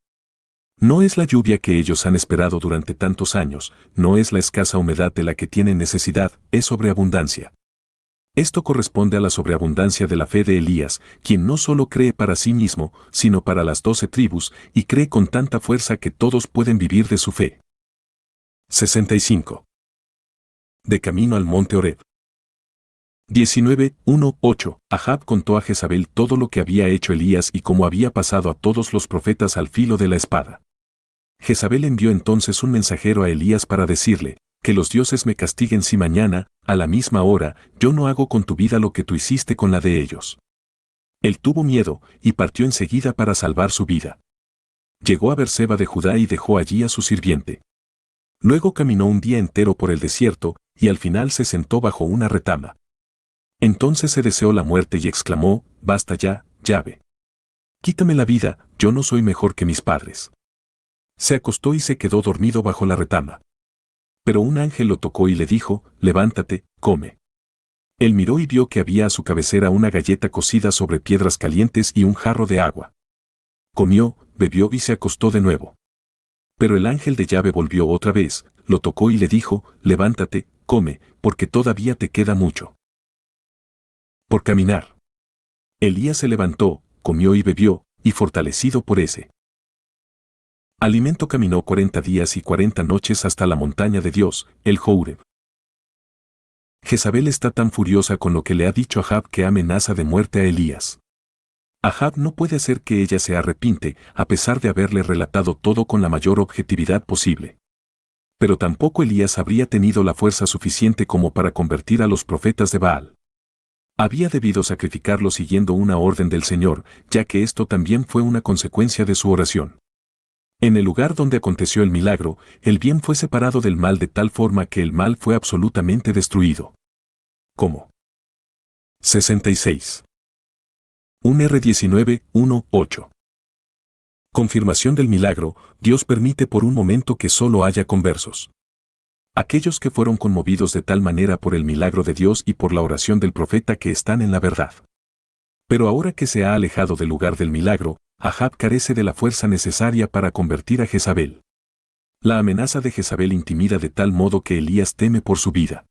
No es la lluvia que ellos han esperado durante tantos años, no es la escasa humedad de la que tienen necesidad, es sobreabundancia. Esto corresponde a la sobreabundancia de la fe de Elías, quien no solo cree para sí mismo, sino para las 12 tribus, y cree con tanta fuerza que todos pueden vivir de su fe. 65. De camino al monte Horeb. 19:1-8. Ahab contó a Jezabel todo lo que había hecho Elías y cómo había pasado a todos los profetas al filo de la espada. Jezabel envió entonces un mensajero a Elías para decirle, que los dioses me castiguen si mañana, a la misma hora, yo no hago con tu vida lo que tú hiciste con la de ellos. Él tuvo miedo, y partió enseguida para salvar su vida. Llegó a Berseba de Judá y dejó allí a su sirviente. Luego caminó un día entero por el desierto, y al final se sentó bajo una retama. Entonces se deseó la muerte y exclamó, basta ya, Yahvé. Quítame la vida, yo no soy mejor que mis padres. Se acostó y se quedó dormido bajo la retama. Pero un ángel lo tocó y le dijo, levántate, come. Él miró y vio que había a su cabecera una galleta cocida sobre piedras calientes y un jarro de agua. Comió, bebió y se acostó de nuevo. Pero el ángel de Yahvé volvió otra vez, lo tocó y le dijo, levántate, come, porque todavía te queda mucho por caminar. Elías se levantó, comió y bebió, y fortalecido por ese alimento caminó 40 días y 40 noches hasta la montaña de Dios, el Horeb. Jezabel está tan furiosa con lo que le ha dicho Ahab que amenaza de muerte a Elías. Ahab no puede hacer que ella se arrepiente, a pesar de haberle relatado todo con la mayor objetividad posible. Pero tampoco Elías habría tenido la fuerza suficiente como para convertir a los profetas de Baal. Había debido sacrificarlo siguiendo una orden del Señor, ya que esto también fue una consecuencia de su oración. En el lugar donde aconteció el milagro, el bien fue separado del mal de tal forma que el mal fue absolutamente destruido. ¿Cómo? 66. Un R19:1-8. Confirmación del milagro, Dios permite por un momento que solo haya conversos. Aquellos que fueron conmovidos de tal manera por el milagro de Dios y por la oración del profeta que están en la verdad. Pero ahora que se ha alejado del lugar del milagro, Ahab carece de la fuerza necesaria para convertir a Jezabel. La amenaza de Jezabel intimida de tal modo que Elías teme por su vida.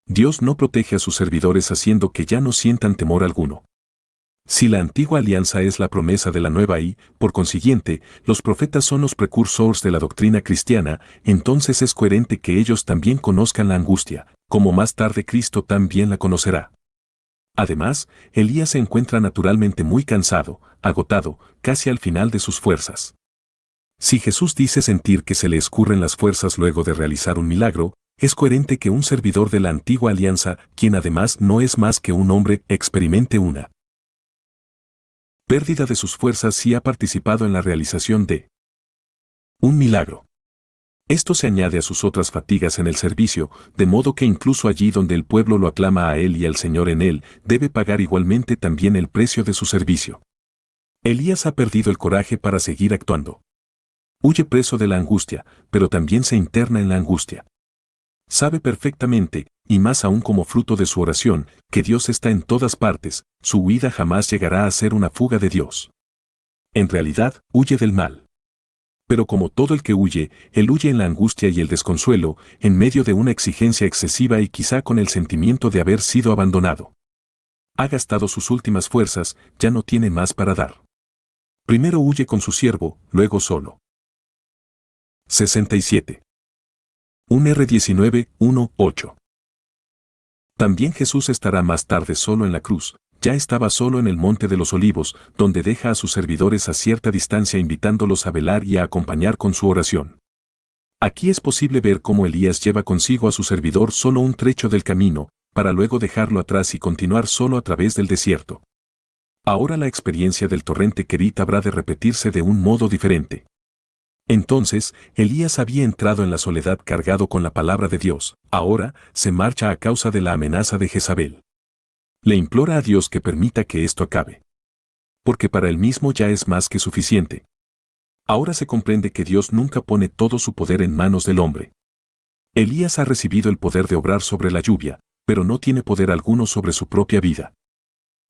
Dios no protege a sus servidores haciendo que ya no sientan temor alguno. Si la antigua alianza es la promesa de la nueva y, por consiguiente, los profetas son los precursores de la doctrina cristiana, entonces es coherente que ellos también conozcan la angustia, como más tarde Cristo también la conocerá. Además, Elías se encuentra naturalmente muy cansado, agotado, casi al final de sus fuerzas. Si Jesús dice sentir que se le escurren las fuerzas luego de realizar un milagro, es coherente que un servidor de la antigua alianza, quien además no es más que un hombre, experimente una pérdida de sus fuerzas si ha participado en la realización de un milagro. Esto se añade a sus otras fatigas en el servicio, de modo que incluso allí donde el pueblo lo aclama a él y al Señor en él, debe pagar igualmente también el precio de su servicio. Elías ha perdido el coraje para seguir actuando. Huye preso de la angustia, pero también se interna en la angustia. Sabe perfectamente, y más aún como fruto de su oración, que Dios está en todas partes, su huida jamás llegará a ser una fuga de Dios. En realidad, huye del mal. Pero como todo el que huye, él huye en la angustia y el desconsuelo, en medio de una exigencia excesiva y quizá con el sentimiento de haber sido abandonado. Ha gastado sus últimas fuerzas, ya no tiene más para dar. Primero huye con su siervo, luego solo. 67. 1 R19, 1, 8. También Jesús estará más tarde solo en la cruz. Ya estaba solo en el Monte de los Olivos, donde deja a sus servidores a cierta distancia invitándolos a velar y a acompañar con su oración. Aquí es posible ver cómo Elías lleva consigo a su servidor solo un trecho del camino, para luego dejarlo atrás y continuar solo a través del desierto. Ahora la experiencia del torrente Querit habrá de repetirse de un modo diferente. Entonces, Elías había entrado en la soledad cargado con la palabra de Dios, ahora se marcha a causa de la amenaza de Jezabel. Le implora a Dios que permita que esto acabe. Porque para él mismo ya es más que suficiente. Ahora se comprende que Dios nunca pone todo su poder en manos del hombre. Elías ha recibido el poder de obrar sobre la lluvia, pero no tiene poder alguno sobre su propia vida.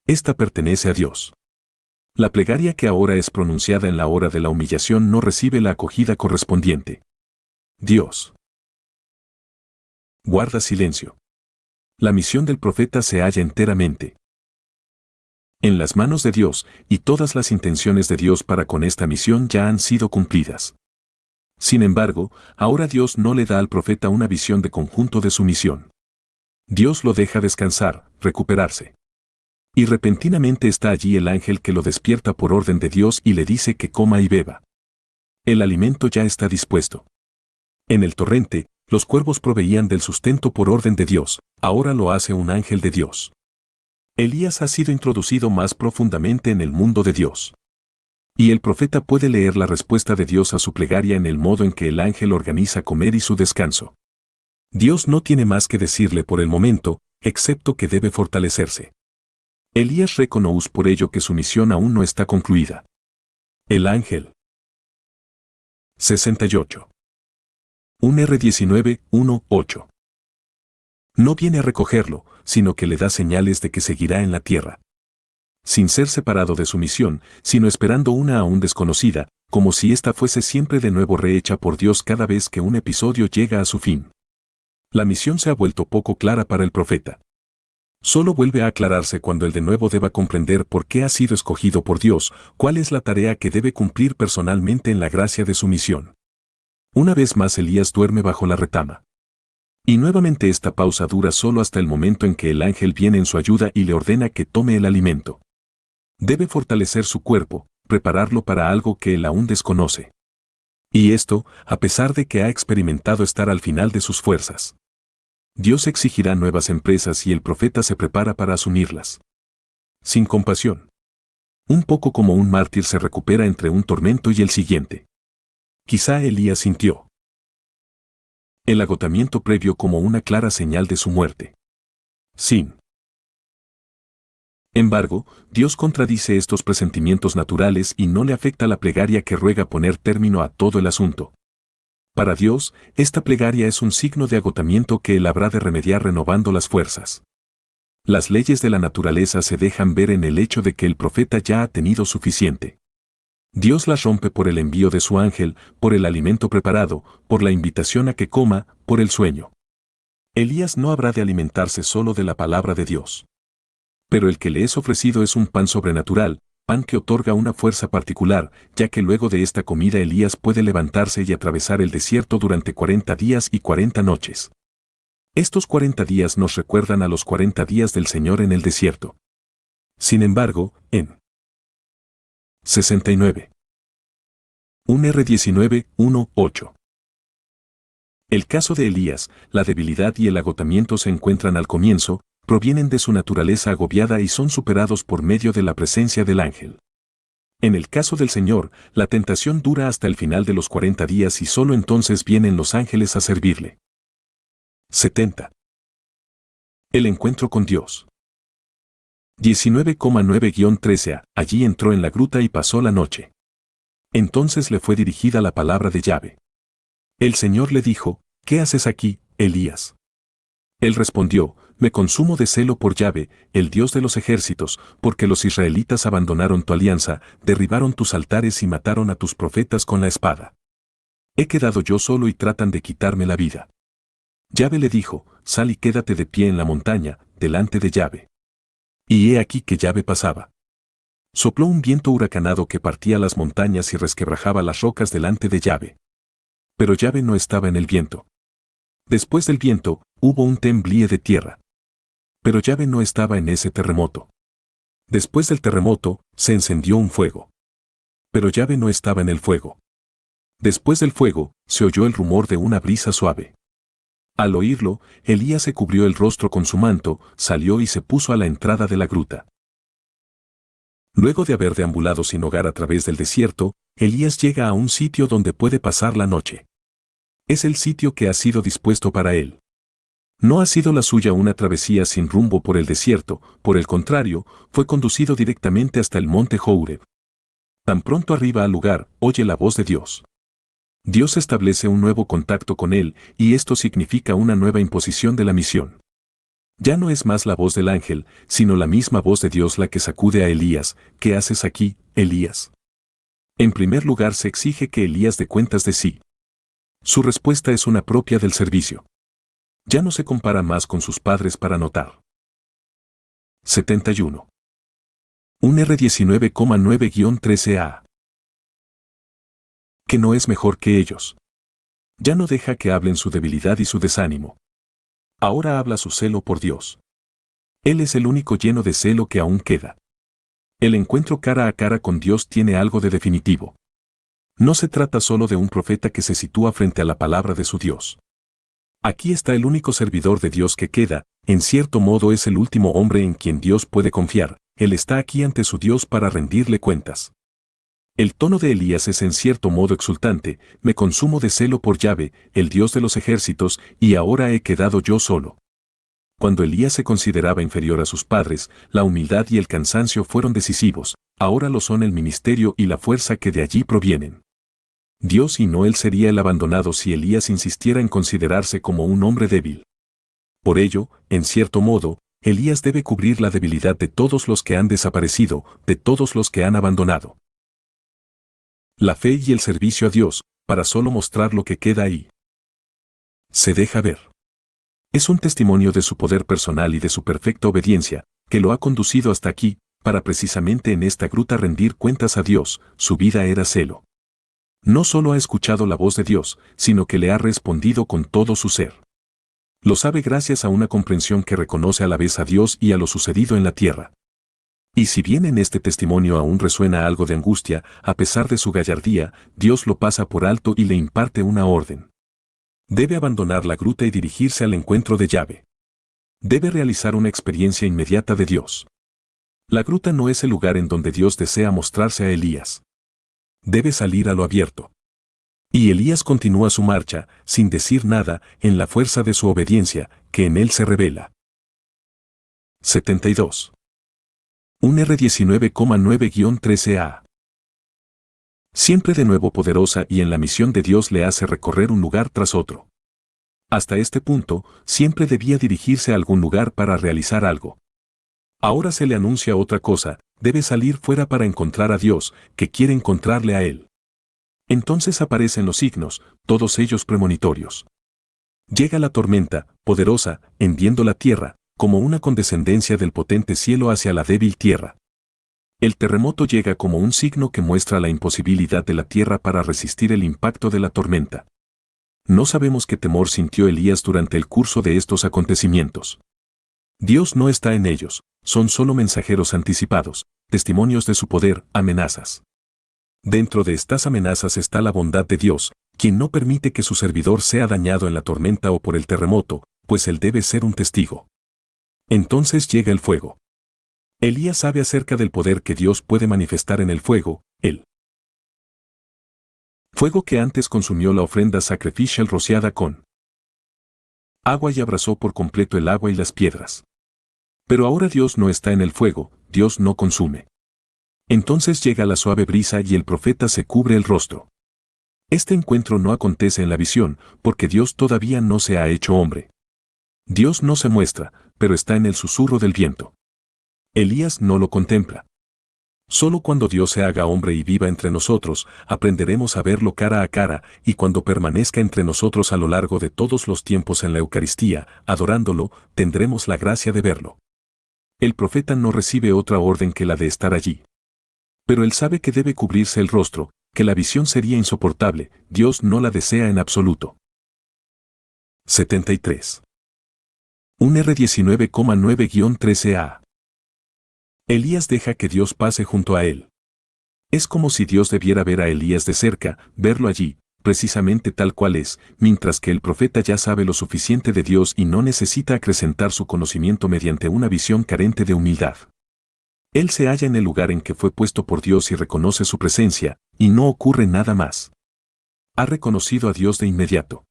Esta pertenece a Dios. La plegaria que ahora es pronunciada en la hora de la humillación no recibe la acogida correspondiente. Dios guarda silencio. La misión del profeta se halla enteramente en las manos de Dios, y todas las intenciones de Dios para con esta misión ya han sido cumplidas. Sin embargo, ahora Dios no le da al profeta una visión de conjunto de su misión. Dios lo deja descansar, recuperarse. Y repentinamente está allí el ángel que lo despierta por orden de Dios y le dice que coma y beba. El alimento ya está dispuesto. En el torrente, los cuervos proveían del sustento por orden de Dios, ahora lo hace un ángel de Dios. Elías ha sido introducido más profundamente en el mundo de Dios. Y el profeta puede leer la respuesta de Dios a su plegaria en el modo en que el ángel organiza comer y su descanso. Dios no tiene más que decirle por el momento, excepto que debe fortalecerse. Elías reconoce por ello que su misión aún no está concluida. El ángel. 68. 1 R19, 1, 8. No viene a recogerlo, sino que le da señales de que seguirá en la tierra. Sin ser separado de su misión, sino esperando una aún desconocida, como si ésta fuese siempre de nuevo rehecha por Dios cada vez que un episodio llega a su fin. La misión se ha vuelto poco clara para el profeta. Solo vuelve a aclararse cuando él de nuevo deba comprender por qué ha sido escogido por Dios, cuál es la tarea que debe cumplir personalmente en la gracia de su misión. Una vez más Elías duerme bajo la retama. Y nuevamente esta pausa dura solo hasta el momento en que el ángel viene en su ayuda y le ordena que tome el alimento. Debe fortalecer su cuerpo, prepararlo para algo que él aún desconoce. Y esto, a pesar de que ha experimentado estar al final de sus fuerzas. Dios exigirá nuevas empresas y el profeta se prepara para asumirlas. Sin compasión. Un poco como un mártir se recupera entre un tormento y el siguiente. Quizá Elías sintió el agotamiento previo como una clara señal de su muerte. Sin embargo, Dios contradice estos presentimientos naturales y no le afecta la plegaria que ruega poner término a todo el asunto. Para Dios, esta plegaria es un signo de agotamiento que él habrá de remediar renovando las fuerzas. Las leyes de la naturaleza se dejan ver en el hecho de que el profeta ya ha tenido suficiente. Dios las rompe por el envío de su ángel, por el alimento preparado, por la invitación a que coma, por el sueño. Elías no habrá de alimentarse solo de la palabra de Dios. Pero el que le es ofrecido es un pan sobrenatural, pan que otorga una fuerza particular, ya que luego de esta comida Elías puede levantarse y atravesar el desierto durante 40 días y 40 noches. Estos 40 días nos recuerdan a los 40 días del Señor en el desierto. Sin embargo, en 69. 1 R19, 1, 8. El caso de Elías, la debilidad y el agotamiento se encuentran al comienzo, provienen de su naturaleza agobiada y son superados por medio de la presencia del ángel. En el caso del Señor, la tentación dura hasta el final de los 40 días y solo entonces vienen los ángeles a servirle. 70. El encuentro con Dios. 19,9-13 Allí entró en la gruta y pasó la noche. Entonces le fue dirigida la palabra de Yahvé. El Señor le dijo, ¿qué haces aquí, Elías? Él respondió, me consumo de celo por Yahvé, el Dios de los ejércitos, porque los israelitas abandonaron tu alianza, derribaron tus altares y mataron a tus profetas con la espada. He quedado yo solo y tratan de quitarme la vida. Yahvé le dijo, sal y quédate de pie en la montaña, delante de Yahvé. Y he aquí que Yahvé pasaba. Sopló un viento huracanado que partía las montañas y resquebrajaba las rocas delante de Yahvé. Pero Yahvé no estaba en el viento. Después del viento, hubo un temblor de tierra. Pero Yahvé no estaba en ese terremoto. Después del terremoto, se encendió un fuego. Pero Yahvé no estaba en el fuego. Después del fuego, se oyó el rumor de una brisa suave. Al oírlo, Elías se cubrió el rostro con su manto, salió y se puso a la entrada de la gruta. Luego de haber deambulado sin hogar a través del desierto, Elías llega a un sitio donde puede pasar la noche. Es el sitio que ha sido dispuesto para él. No ha sido la suya una travesía sin rumbo por el desierto, por el contrario, fue conducido directamente hasta el monte Horeb. Tan pronto arriba al lugar, oye la voz de Dios. Dios establece un nuevo contacto con él, y esto significa una nueva imposición de la misión. Ya no es más la voz del ángel, sino la misma voz de Dios la que sacude a Elías. ¿Qué haces aquí, Elías? En primer lugar se exige que Elías dé cuentas de sí. Su respuesta es una propia del servicio. Ya no se compara más con sus padres para notar. 71. Un R19,9-13a. Que no es mejor que ellos. Ya no deja que hablen su debilidad y su desánimo. Ahora habla su celo por Dios. Él es el único lleno de celo que aún queda. El encuentro cara a cara con Dios tiene algo de definitivo. No se trata solo de un profeta que se sitúa frente a la palabra de su Dios. Aquí está el único servidor de Dios que queda, en cierto modo es el último hombre en quien Dios puede confiar, él está aquí ante su Dios para rendirle cuentas. El tono de Elías es en cierto modo exultante, me consumo de celo por Yahvé, el Dios de los ejércitos, y ahora he quedado yo solo. Cuando Elías se consideraba inferior a sus padres, la humildad y el cansancio fueron decisivos, ahora lo son el ministerio y la fuerza que de allí provienen. Dios y no él sería el abandonado si Elías insistiera en considerarse como un hombre débil. Por ello, en cierto modo, Elías debe cubrir la debilidad de todos los que han desaparecido, de todos los que han abandonado la fe y el servicio a Dios, para solo mostrar lo que queda ahí. Se deja ver. Es un testimonio de su poder personal y de su perfecta obediencia, que lo ha conducido hasta aquí, para precisamente en esta gruta rendir cuentas a Dios, su vida era celo. No solo ha escuchado la voz de Dios, sino que le ha respondido con todo su ser. Lo sabe gracias a una comprensión que reconoce a la vez a Dios y a lo sucedido en la tierra. Y si bien en este testimonio aún resuena algo de angustia, a pesar de su gallardía, Dios lo pasa por alto y le imparte una orden. Debe abandonar la gruta y dirigirse al encuentro de Yahvé. Debe realizar una experiencia inmediata de Dios. La gruta no es el lugar en donde Dios desea mostrarse a Elías. Debe salir a lo abierto. Y Elías continúa su marcha, sin decir nada, en la fuerza de su obediencia, que en él se revela. 72. Un R19,9-13a. Siempre de nuevo poderosa y en la misión de Dios le hace recorrer un lugar tras otro. Hasta este punto, siempre debía dirigirse a algún lugar para realizar algo. Ahora se le anuncia otra cosa, debe salir fuera para encontrar a Dios, que quiere encontrarle a él. Entonces aparecen los signos, todos ellos premonitorios. Llega la tormenta, poderosa, hendiendo la tierra, como una condescendencia del potente cielo hacia la débil tierra. El terremoto llega como un signo que muestra la imposibilidad de la tierra para resistir el impacto de la tormenta. No sabemos qué temor sintió Elías durante el curso de estos acontecimientos. Dios no está en ellos, son solo mensajeros anticipados, testimonios de su poder, amenazas. Dentro de estas amenazas está la bondad de Dios, quien no permite que su servidor sea dañado en la tormenta o por el terremoto, pues él debe ser un testigo. Entonces llega el fuego. Elías sabe acerca del poder que Dios puede manifestar en el fuego, El fuego que antes consumió la ofrenda sacrificial rociada con agua y abrazó por completo el agua y las piedras. Pero ahora Dios no está en el fuego, Dios no consume. Entonces llega la suave brisa y el profeta se cubre el rostro. Este encuentro no acontece en la visión, porque Dios todavía no se ha hecho hombre. Dios no se muestra, pero está en el susurro del viento. Elías no lo contempla. Solo cuando Dios se haga hombre y viva entre nosotros, aprenderemos a verlo cara a cara, y cuando permanezca entre nosotros a lo largo de todos los tiempos en la Eucaristía, adorándolo, tendremos la gracia de verlo. El profeta no recibe otra orden que la de estar allí. Pero él sabe que debe cubrirse el rostro, que la visión sería insoportable, Dios no la desea en absoluto. 73. Un R19,9-13a. Elías deja que Dios pase junto a él. Es como si Dios debiera ver a Elías de cerca, verlo allí, precisamente tal cual es, mientras que el profeta ya sabe lo suficiente de Dios y no necesita acrecentar su conocimiento mediante una visión carente de humildad. Él se halla en el lugar en que fue puesto por Dios y reconoce su presencia, y no ocurre nada más. Ha reconocido a Dios de inmediato.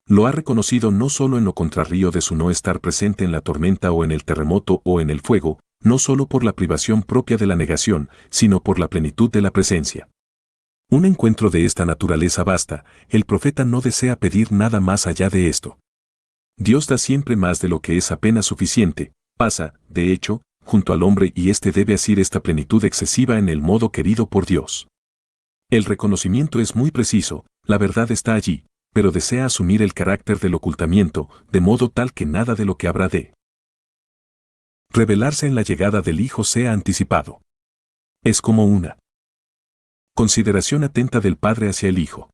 Lo ha reconocido no solo en lo contrario de su no estar presente en la tormenta o en el terremoto o en el fuego, no solo por la privación propia de la negación, sino por la plenitud de la presencia. Un encuentro de esta naturaleza basta, el profeta no desea pedir nada más allá de esto. Dios da siempre más de lo que es apenas suficiente, pasa, de hecho, junto al hombre y éste debe asir esta plenitud excesiva en el modo querido por Dios. El reconocimiento es muy preciso, la verdad está allí, pero desea asumir el carácter del ocultamiento, de modo tal que nada de lo que habrá de revelarse en la llegada del Hijo sea anticipado. Es como una consideración atenta del Padre hacia el Hijo.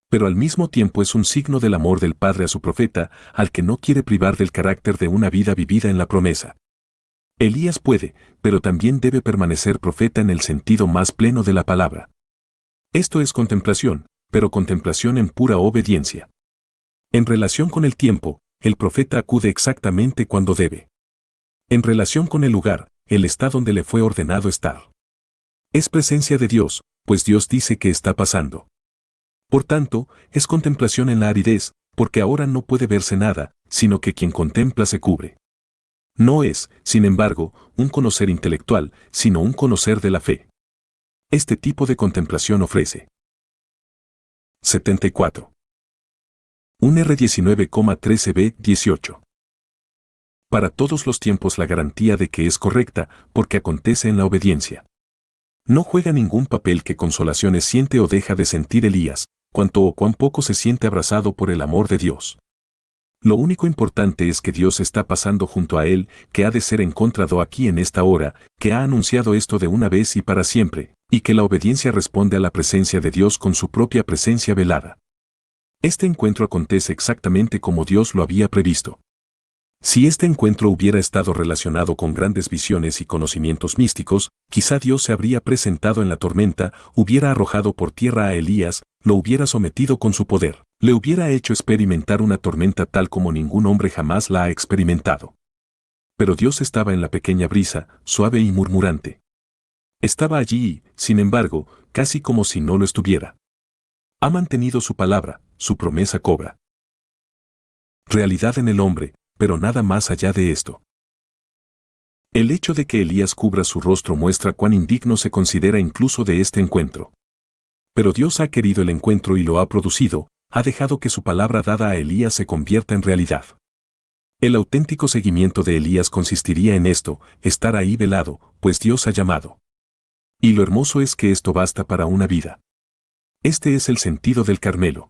Pero al mismo tiempo es un signo del amor del Padre a su profeta, al que no quiere privar del carácter de una vida vivida en la promesa. Elías puede, pero también debe permanecer profeta en el sentido más pleno de la palabra. Esto es contemplación, pero contemplación en pura obediencia. En relación con el tiempo, el profeta acude exactamente cuando debe. En relación con el lugar, él está donde le fue ordenado estar. Es presencia de Dios, pues Dios dice que está pasando. Por tanto, es contemplación en la aridez, porque ahora no puede verse nada, sino que quien contempla se cubre. No es, sin embargo, un conocer intelectual, sino un conocer de la fe. Este tipo de contemplación ofrece 74. Un R19,13b-18. Para todos los tiempos la garantía de que es correcta, porque acontece en la obediencia. No juega ningún papel que consolaciones siente o deja de sentir Elías, cuanto o cuán poco se siente abrazado por el amor de Dios. Lo único importante es que Dios está pasando junto a él, que ha de ser encontrado aquí en esta hora, que ha anunciado esto de una vez y para siempre, y que la obediencia responde a la presencia de Dios con su propia presencia velada. Este encuentro acontece exactamente como Dios lo había previsto. Si este encuentro hubiera estado relacionado con grandes visiones y conocimientos místicos, quizá Dios se habría presentado en la tormenta, hubiera arrojado por tierra a Elías, lo hubiera sometido con su poder, le hubiera hecho experimentar una tormenta tal como ningún hombre jamás la ha experimentado. Pero Dios estaba en la pequeña brisa, suave y murmurante. Estaba allí y, sin embargo, casi como si no lo estuviera. Ha mantenido su palabra, su promesa cobra realidad en el hombre, pero nada más allá de esto. El hecho de que Elías cubra su rostro muestra cuán indigno se considera incluso de este encuentro. Pero Dios ha querido el encuentro y lo ha producido, ha dejado que su palabra dada a Elías se convierta en realidad. El auténtico seguimiento de Elías consistiría en esto, estar ahí velado, pues Dios ha llamado. Y lo hermoso es que esto basta para una vida. Este es el sentido del Carmelo.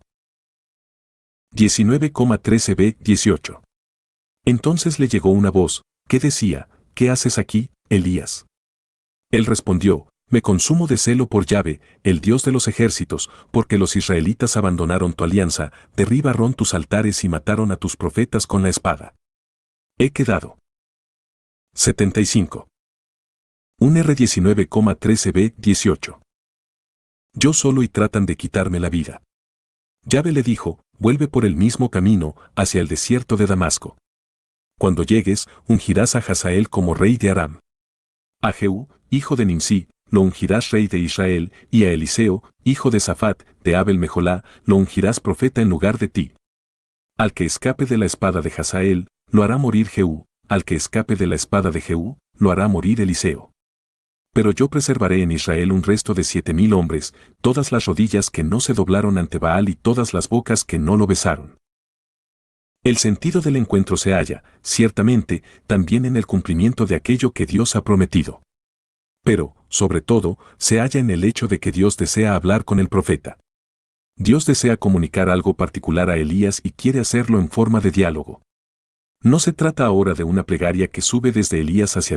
19,13b-18. Entonces le llegó una voz, que decía, ¿qué haces aquí, Elías? Él respondió, me consumo de celo por Yahvé, el Dios de los ejércitos, porque los israelitas abandonaron tu alianza, derribaron tus altares y mataron a tus profetas con la espada. He quedado 75. Un R19,13b-18. Yo solo y tratan de quitarme la vida. Yahvé le dijo, vuelve por el mismo camino, hacia el desierto de Damasco. Cuando llegues, ungirás a Hazael como rey de Aram. A Jehú, hijo de Nimsi, lo ungirás rey de Israel, y a Eliseo, hijo de Safat, de Abel Mejolá, lo ungirás profeta en lugar de ti. Al que escape de la espada de Hazael, lo hará morir Jehú, al que escape de la espada de Jehú, lo hará morir Eliseo. Pero yo preservaré en Israel un resto de 7,000 hombres, todas las rodillas que no se doblaron ante Baal y todas las bocas que no lo besaron. El sentido del encuentro se halla, ciertamente, también en el cumplimiento de aquello que Dios ha prometido. Pero, sobre todo, se halla en el hecho de que Dios desea hablar con el profeta. Dios desea comunicar algo particular a Elías y quiere hacerlo en forma de diálogo. No se trata ahora de una plegaria que sube desde Elías hacia